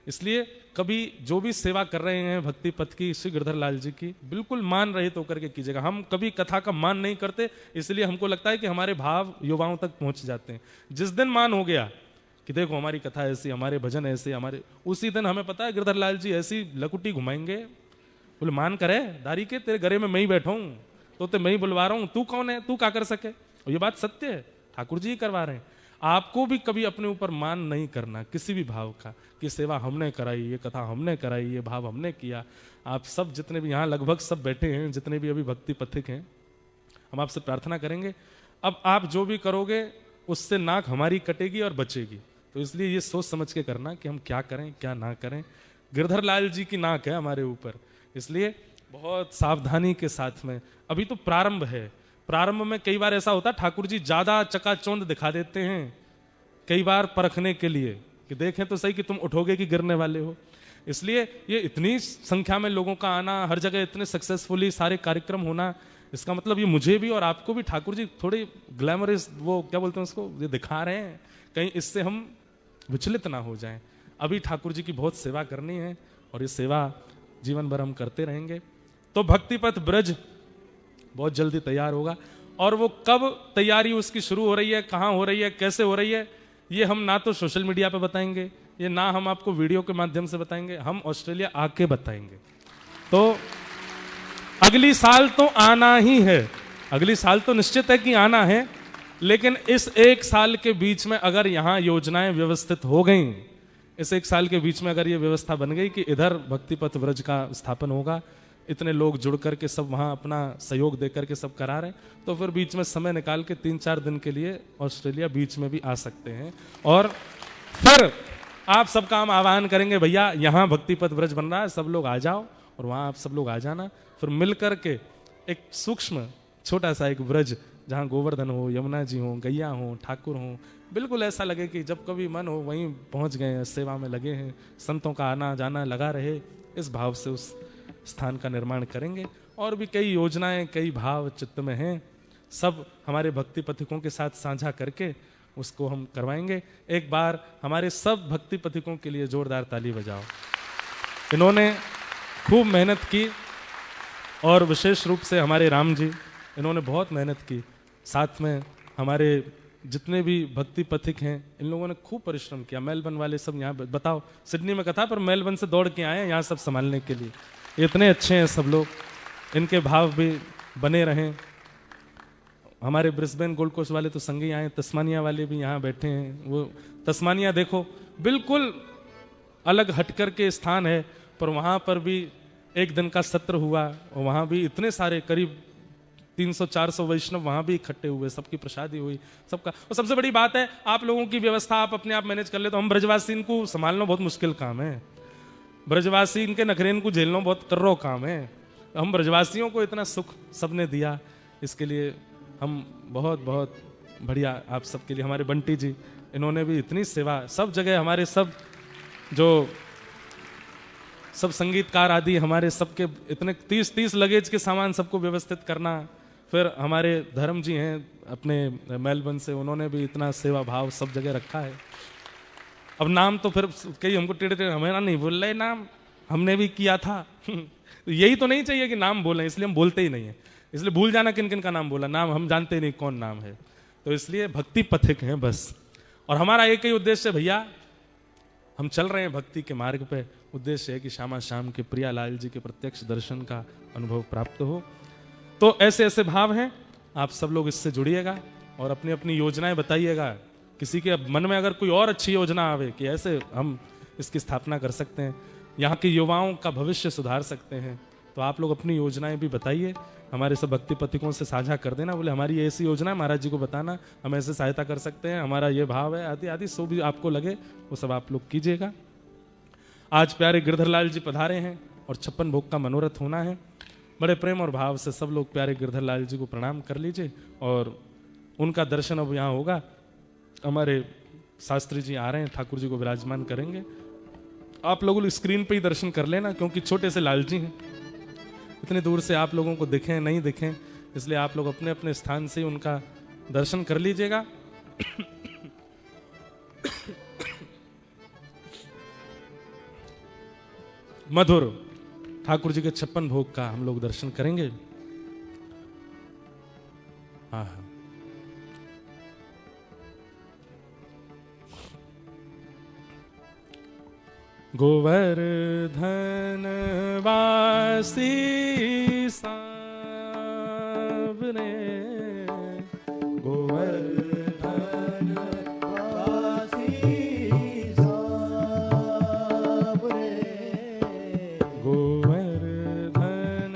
इसलिए कभी जो भी सेवा कर रहे हैं भक्ति पथ की श्री गिरधर लाल जी की, बिल्कुल मान रहित होकर के कीजिएगा। हम कभी कथा का मान नहीं करते, इसलिए हमको लगता है कि हमारे भाव युवाओं तक पहुंच जाते हैं। जिस दिन मान हो गया कि देखो हमारी कथा ऐसी, हमारे भजन ऐसे, हमारे, उसी दिन हमें पता है गिरधर लाल जी ऐसी लकुटी घुमाएंगे। बोले मान करे दारी के, तेरे घरे में मैं ही बैठा हूं तो मैं ही बुलवा रहा हूं, तू कौन है, तू क्या कर सके। और ये बात सत्य है, ठाकुर जी ही करवा रहे हैं। आपको भी कभी अपने ऊपर मान नहीं करना किसी भी भाव का कि सेवा हमने कराई, ये कथा हमने कराई, ये भाव हमने किया। आप सब जितने भी यहाँ लगभग सब बैठे हैं, जितने भी अभी भक्ति पथिक हैं, हम आपसे प्रार्थना करेंगे अब आप जो भी करोगे उससे नाक हमारी कटेगी और बचेगी। तो इसलिए ये सोच समझ के करना कि हम क्या करें क्या ना करें। गिरधर लाल जी की नाक है हमारे ऊपर, इसलिए बहुत सावधानी के साथ में। अभी तो प्रारंभ है, प्रारंभ में कई बार ऐसा होता है ठाकुर जी ज्यादा चकाचौंध दिखा देते हैं, कई बार परखने के लिए कि देखें तो सही कि तुम उठोगे कि गिरने वाले हो। इसलिए ये इतनी संख्या में लोगों का आना, हर जगह इतने सक्सेसफुली सारे कार्यक्रम होना, इसका मतलब ये मुझे भी और आपको भी ठाकुर जी थोड़ी ग्लैमरस, वो क्या बोलते हैं उसको, ये दिखा रहे हैं, कहीं इससे हम विचलित ना हो जाएं। अभी ठाकुर जी की बहुत सेवा करनी है और ये सेवा जीवन भर हम करते रहेंगे। तो भक्ति पथ ब्रज बहुत जल्दी तैयार होगा, और वो कब तैयारी उसकी शुरू हो रही है, कहाँ हो रही है, कैसे हो रही है, ये हम ना तो सोशल मीडिया पे बताएंगे, ये ना हम आपको वीडियो के माध्यम से बताएंगे, हम ऑस्ट्रेलिया आके बताएंगे। तो अगली साल तो आना ही है, अगली साल तो निश्चित है कि आना है, लेकिन इस एक साल के बीच में अगर यहाँ योजनाएं व्यवस्थित हो गई, इस एक साल के बीच में अगर ये व्यवस्था बन गई कि इधर भक्ति पथ व्रज का स्थापन होगा, इतने लोग जुड़ करके सब वहाँ अपना सहयोग दे करके सब करा रहे हैं, तो फिर बीच में समय निकाल के 3-4 दिन के लिए ऑस्ट्रेलिया बीच में भी आ सकते हैं। और फिर आप सबका हम आह्वान करेंगे, भैया यहाँ भक्ति पथ व्रज बन रहा है, सब लोग आ जाओ, और वहाँ आप सब लोग आ जाना, फिर मिल करके एक सूक्ष्म छोटा सा एक व्रज, जहाँ गोवर्धन हो, यमुना जी हो, गैया हो, ठाकुर हो, बिल्कुल ऐसा लगे कि जब कभी मन हो वहीं पहुँच गए हैं, सेवा में लगे हैं, संतों का आना जाना लगा रहे, इस भाव से उस स्थान का निर्माण करेंगे। और भी कई योजनाएं, कई भाव चित्त में हैं, सब हमारे भक्ति पथिकों के साथ साझा करके उसको हम करवाएंगे। एक बार हमारे सब भक्ति पथिकों के लिए जोरदार ताली बजाओ। इन्होंने खूब मेहनत की, और विशेष रूप से हमारे राम जी, इन्होंने बहुत मेहनत की। साथ में हमारे जितने भी भक्ति पथिक हैं, इन लोगों ने खूब परिश्रम किया। मेलबर्न वाले सब यहाँ, बताओ सिडनी में कथा, पर मेलबर्न से दौड़ के आए हैं यहाँ सब संभालने के लिए। इतने अच्छे हैं सब लोग, इनके भाव भी बने रहें। हमारे ब्रिस्बेन गोल्ड कोस्ट वाले तो संगे आए, तस्मानिया वाले भी यहाँ बैठे हैं। वो तस्मानिया देखो बिल्कुल अलग हटकर के स्थान है, पर वहाँ पर भी एक दिन का सत्र हुआ, और वहाँ भी इतने सारे करीब 300-400 वैष्णव वहाँ भी इकट्ठे हुए, सबकी प्रसादी हुई सबका। और सबसे बड़ी बात है, आप लोगों की व्यवस्था आप अपने आप मैनेज कर ले, तो हम ब्रजवासी इनको संभालना बहुत मुश्किल काम है, ब्रजवासी इनके नखरेन को झेलना बहुत कर्रो काम है। हम ब्रजवासियों को इतना सुख सबने दिया, इसके लिए हम बहुत बहुत बढ़िया आप सबके लिए। हमारे बंटी जी, इन्होंने भी इतनी सेवा, सब जगह हमारे सब जो सब संगीतकार आदि हमारे सबके इतने 30 लगेज के सामान सबको व्यवस्थित करना। फिर हमारे धर्म जी हैं अपने मेलबर्न से, उन्होंने भी इतना सेवा भाव सब जगह रखा है। अब नाम तो फिर कई हमको टेढ़े हमें नहीं बोल रहे, नाम हमने भी किया था यही तो नहीं चाहिए कि नाम बोलें, इसलिए हम बोलते ही नहीं है। इसलिए भूल जाना किन किन का नाम बोला, नाम हम जानते ही नहीं कौन नाम है, तो इसलिए भक्ति पथिक हैं बस। और हमारा एक ही उद्देश्य है भैया, हम चल रहे हैं भक्ति के मार्ग पे, उद्देश्य है कि श्यामा श्याम के प्रियालाल जी के प्रत्यक्ष दर्शन का अनुभव प्राप्त हो। तो ऐसे ऐसे भाव हैं, आप सब लोग इससे जुड़िएगा और अपनी अपनी योजनाएं बताइएगा। किसी के मन में अगर कोई और अच्छी योजना आवे कि ऐसे हम इसकी स्थापना कर सकते हैं, यहाँ के युवाओं का भविष्य सुधार सकते हैं, तो आप लोग अपनी योजनाएं भी बताइए, हमारे सब भक्ति पथिकों से साझा कर देना, बोले हमारी ऐसी योजना है, महाराज जी को बताना, हम ऐसे सहायता कर सकते हैं, हमारा ये भाव है, आदि आदि सो भी आपको लगे वो सब आप लोग कीजिएगा। आज प्यारे गिरधरलाल जी पधारे हैं और 56 भोग का मनोरथ होना है। बड़े प्रेम और भाव से सब लोग प्यारे गिरधरलाल जी को प्रणाम कर लीजिए, और उनका दर्शन अब यहाँ होगा। हमारे शास्त्री जी आ रहे हैं, ठाकुर जी को विराजमान करेंगे। आप लोग स्क्रीन पे ही दर्शन कर लेना, क्योंकि छोटे से लाल जी हैं, इतनी दूर से आप लोगों को दिखें नहीं दिखें, इसलिए आप लोग अपने अपने स्थान से उनका दर्शन कर लीजिएगा। मधुर ठाकुर जी के 56 भोग का हम लोग दर्शन करेंगे। हाँ, गोवर्धन वासी सावरे, गोवर्धन वासी सावरे, गोवर्धन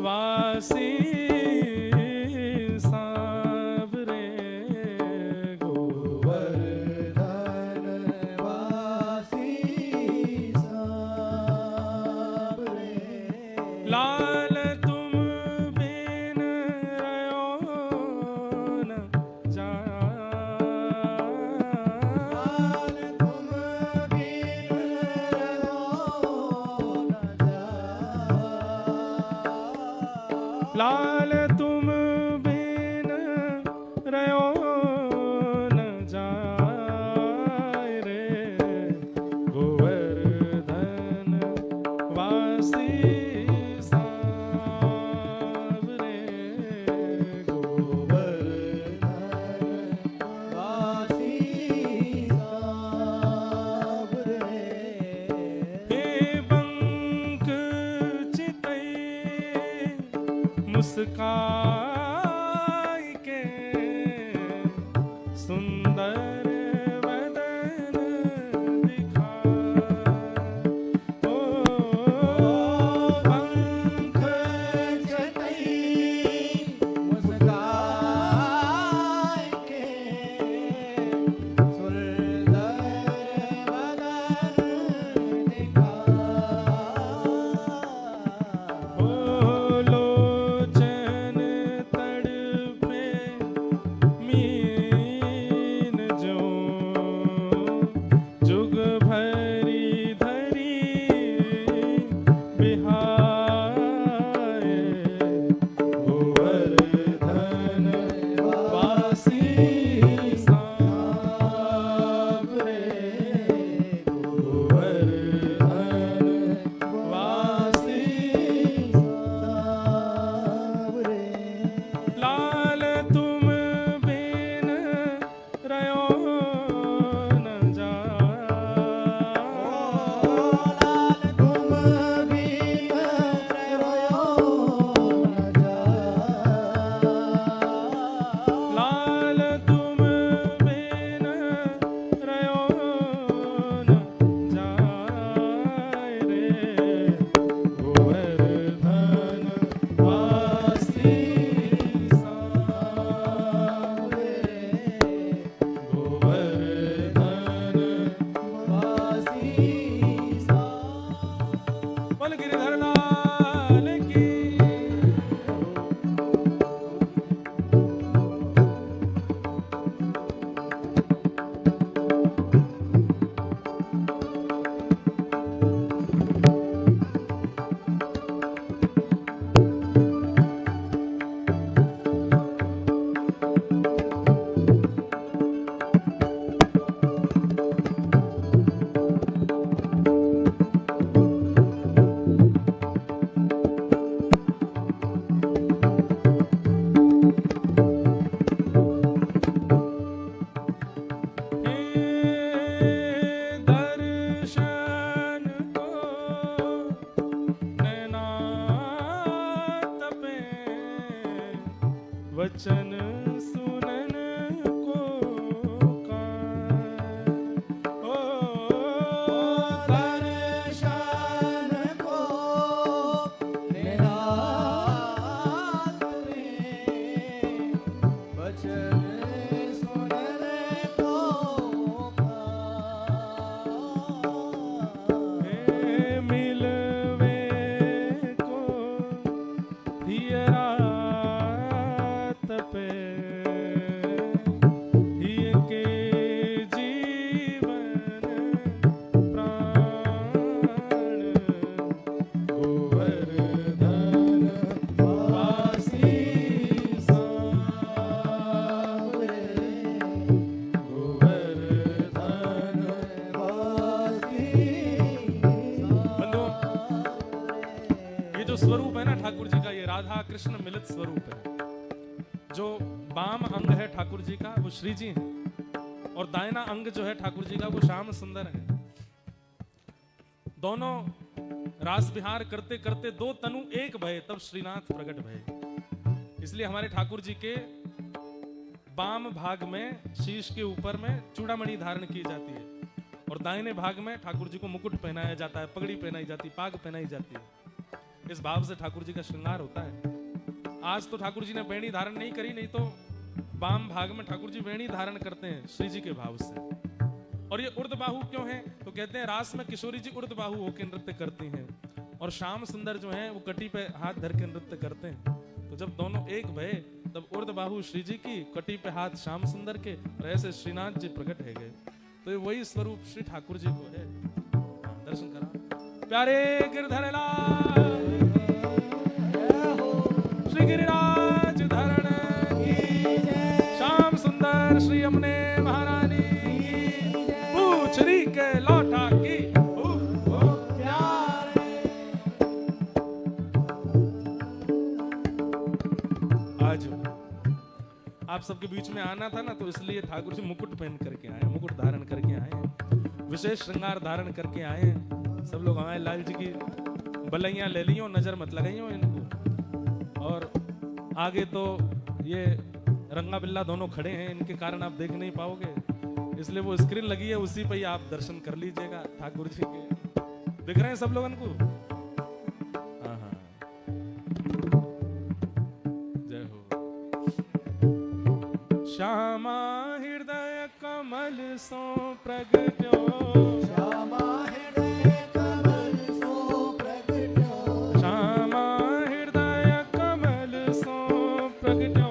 वासी सावरे, गोवर्धन वासी लाल तुम बिन रहो न जान, लाल तुम बिन रहो न जान, लाल मुस्काई के सुंदर बदन दिखा, ओ पंख जतई मुस्काई के सुंदर बदन दिखा, ओ लोचन तड़पे मीन जो जुग भरी धरी बिहाए, गोवर्धन वासी सांवरे, गोवर्धन वासी सांवरे। लाल तुम बिन रयो न जा, लाल तुम बिन रयो न जा, लाल तुम बिन रयो न जाए रे, गोवर्धन वासी सांवरे, गोवर्धन वासी सांवरे। बोल गिरिधर लाल की। हे दर्शन को नैना तपे, वचन सुनन को कान, ओ दर्शन को निरात में, वचन सुनने को कान। हे मिलवे को हियरा तपे, हिय के जीवन प्राण, गोवर्धन वासी सांवरे, गोवर्धन वासी बंधुओं, ये जो स्वरूप है ना ठाकुर जी का, ये राधा कृष्ण मिलित स्वरूप है। जो बाम अंग है ठाकुर जी का वो श्री जी हैं, और दाहिना अंग जो है ठाकुर जी का वो श्याम सुंदर है। दोनों रास विहार करते करते दो तनु एक भये, तब श्रीनाथ प्रकट भये। इसलिए हमारे ठाकुर जी के बाम भाग में शीश के ऊपर में चूड़ामणि धारण की जाती है, और दाहिने भाग में ठाकुर जी को मुकुट पहनाया जाता है, पगड़ी पहनाई जाती है, पाग पहनाई जाती है। इस भाव से ठाकुर जी का श्रृंगार होता है। आज तो ठाकुर जी ने वेणी धारण नहीं करी, नहीं तो वाम भाग में ठाकुर जी वेणी धारण करते हैं श्री जी के भाव से। और ये उर्द बाहु क्यों है? तो कहते हैं रास में किशोरी जी उर्द बाहु होकर नृत्य करती हैं, और श्याम सुंदर जो हैं वो कटी पे हाथ धर के नृत्य करते हैं। तो जब दोनों एक भये तब उर्द बाहु श्री जी की, कटी पे हाथ श्याम सुंदर के, और ऐसे श्रीनाथ जी प्रकट है गए। तो ये वही स्वरूप श्री ठाकुर जी को है। दर्शन करा प्यारे गिरधर लाल, श्री गिरिराज धरण की, श्याम सुंदर श्री यमुने महारानी की, पूछरी के लौटा की, प्यारे। आज आप सबके बीच में आना था ना, तो इसलिए ठाकुर जी मुकुट पहन करके आए, मुकुट धारण करके आए, विशेष श्रृंगार धारण करके आए। सब लोग आए, लाल जी की बलैया ले लियो, नजर मत लगाइयो इनको। और आगे तो ये रंगा बिल्ला दोनों खड़े हैं, इनके कारण आप देख नहीं पाओगे, इसलिए वो स्क्रीन लगी है, उसी पे ही आप दर्शन कर लीजिएगा ठाकुर जी के। दिख रहे हैं सब लोगन को? हाँ हाँ, जय हो। श्यामा हृदय कमल सो प्रगट्यो, श्यामा हृदय कमल सो प्रगट्यो, श्यामा हृदय कमल सो प्रगट्यो,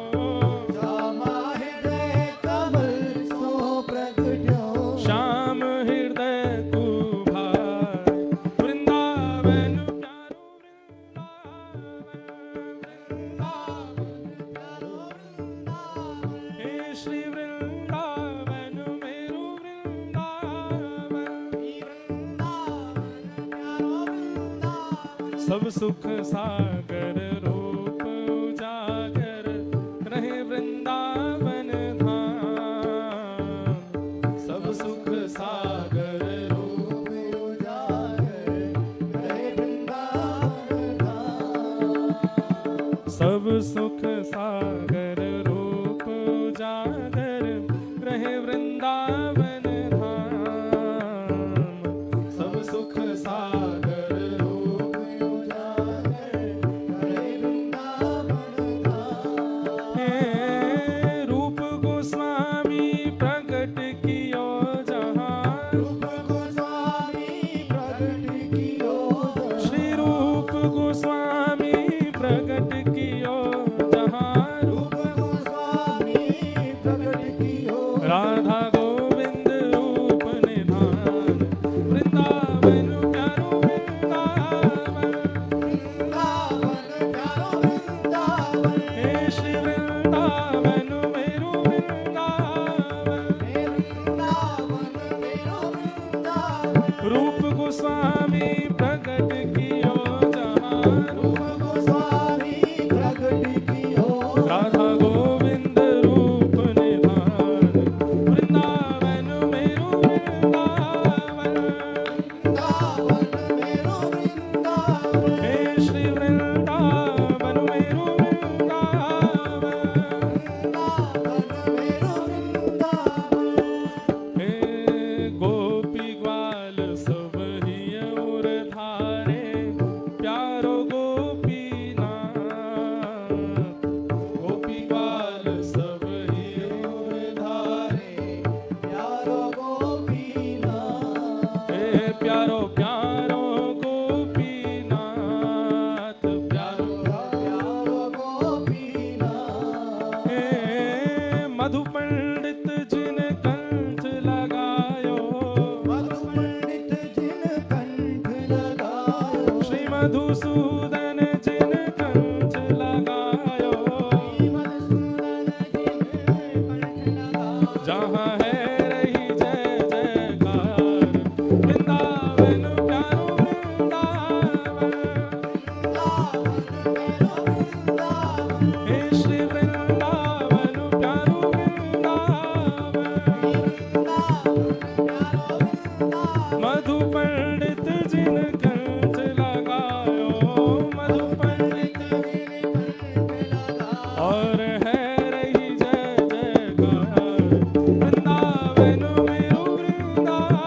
श्यामा हृदय कमल सो प्रगट्यो, श्याम हृदय को भाई वृंदावन प्यारो वृंदावन, हे श्री वृंदावन मेरो वृंदावन, सब सुख सागर रूप उजागर रहे वृंदावन धाम, सब सुख सागर रूप उजागर रहे वृंदावन धाम, सब सुख सागर रूप उजागर रहे वृंदावन धाम, सब सुख सागर रूप उजागर रहे वृंदावन धाम, हे रूप गोस्वामी प्रकट कियो जहाँ, रूप गोस्वामी प्रगट कियो जहाँ, श्री रूप गोस्वामी प्रकट कियो जहाँ, रूप गोस्वामी प्रगट कियो राधा गोविंद रूप निधान, वृंदावन प्यारो वृंदावन, वृंदावन प्यारो वृंदावन, हे श्री वृंदावन मेरो वृंदावन, हे वृंदावन मेरो वृंदावन, रूप गोस्वामी प्रकट कियो जहाँ, रूप गोस्वामी प्रगट कियो राधा गोविंद रूप निधान, वृंदावन मेरो वृंदावन, वृंदावन मेरो वृंदावन, हे श्री वृंदावन मेरो वृंदावन, वृंदावन मेरो वृंदावन, हे गोपी ग्वाल सब ही और धारे, प्यारो गोपीनाथ, गोपी ग्वाल सब ही और धारे प्यारो गोपीनाथ, हे प्यारो प्यारो गोपीनाथ, प्यारो प्यारो गोपीनाथ, हे मधु पंडित जिन कंठ लगायो, मधु पंडित जिन कंठ लगायो, श्री मधुसूदन जिन कंठ लगायो, मधुसूदन जिन कंठ लगायो, जहाँ है रही जय जयकार, वृंदावन प्यारो वृंदावन, हे श्री वृंदावन प्यारो वृंदावन, मधु पंडित जिन कंठ लगायो, मधु पंडित और है रही जय जयकार, वृंदावन मेरो वृंदावन,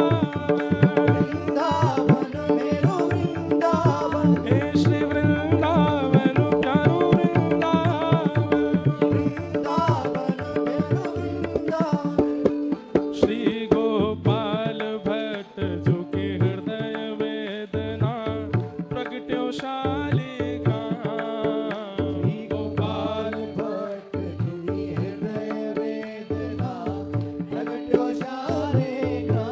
मेरो वृंदावन, हे श्री वृंदावन प्यारो वृंदावन, मेरो वृंदावन, श्री गोपाल भट्ट जो के हृदय वेदना प्रगट्यो शालिग्राम, श्री गोपाल भट्ट की हृदय वेदना प्रगट्यो शालिग्राम,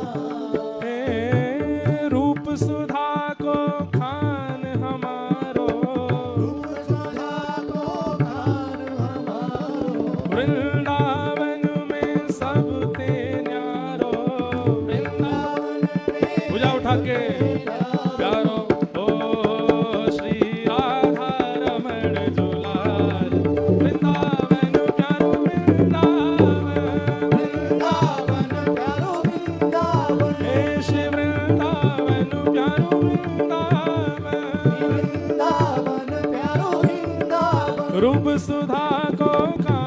हे रूप सुधा को खान हमारो, रूप सुधा को खान हमारो, वृंदावन में सब ते न्यारो, वृंदावन वृंदावन पूजा उठा के प्यारो, ओ श्री राधा रमण जुलाल, वृंदावन प्यारो वृंदावन, वृंदावन प्यारो वृंदावन, हे श्री वृंदावन प्यारो वृंदावन, वृंदावन प्यारो वृंदावन, रूप सुधा को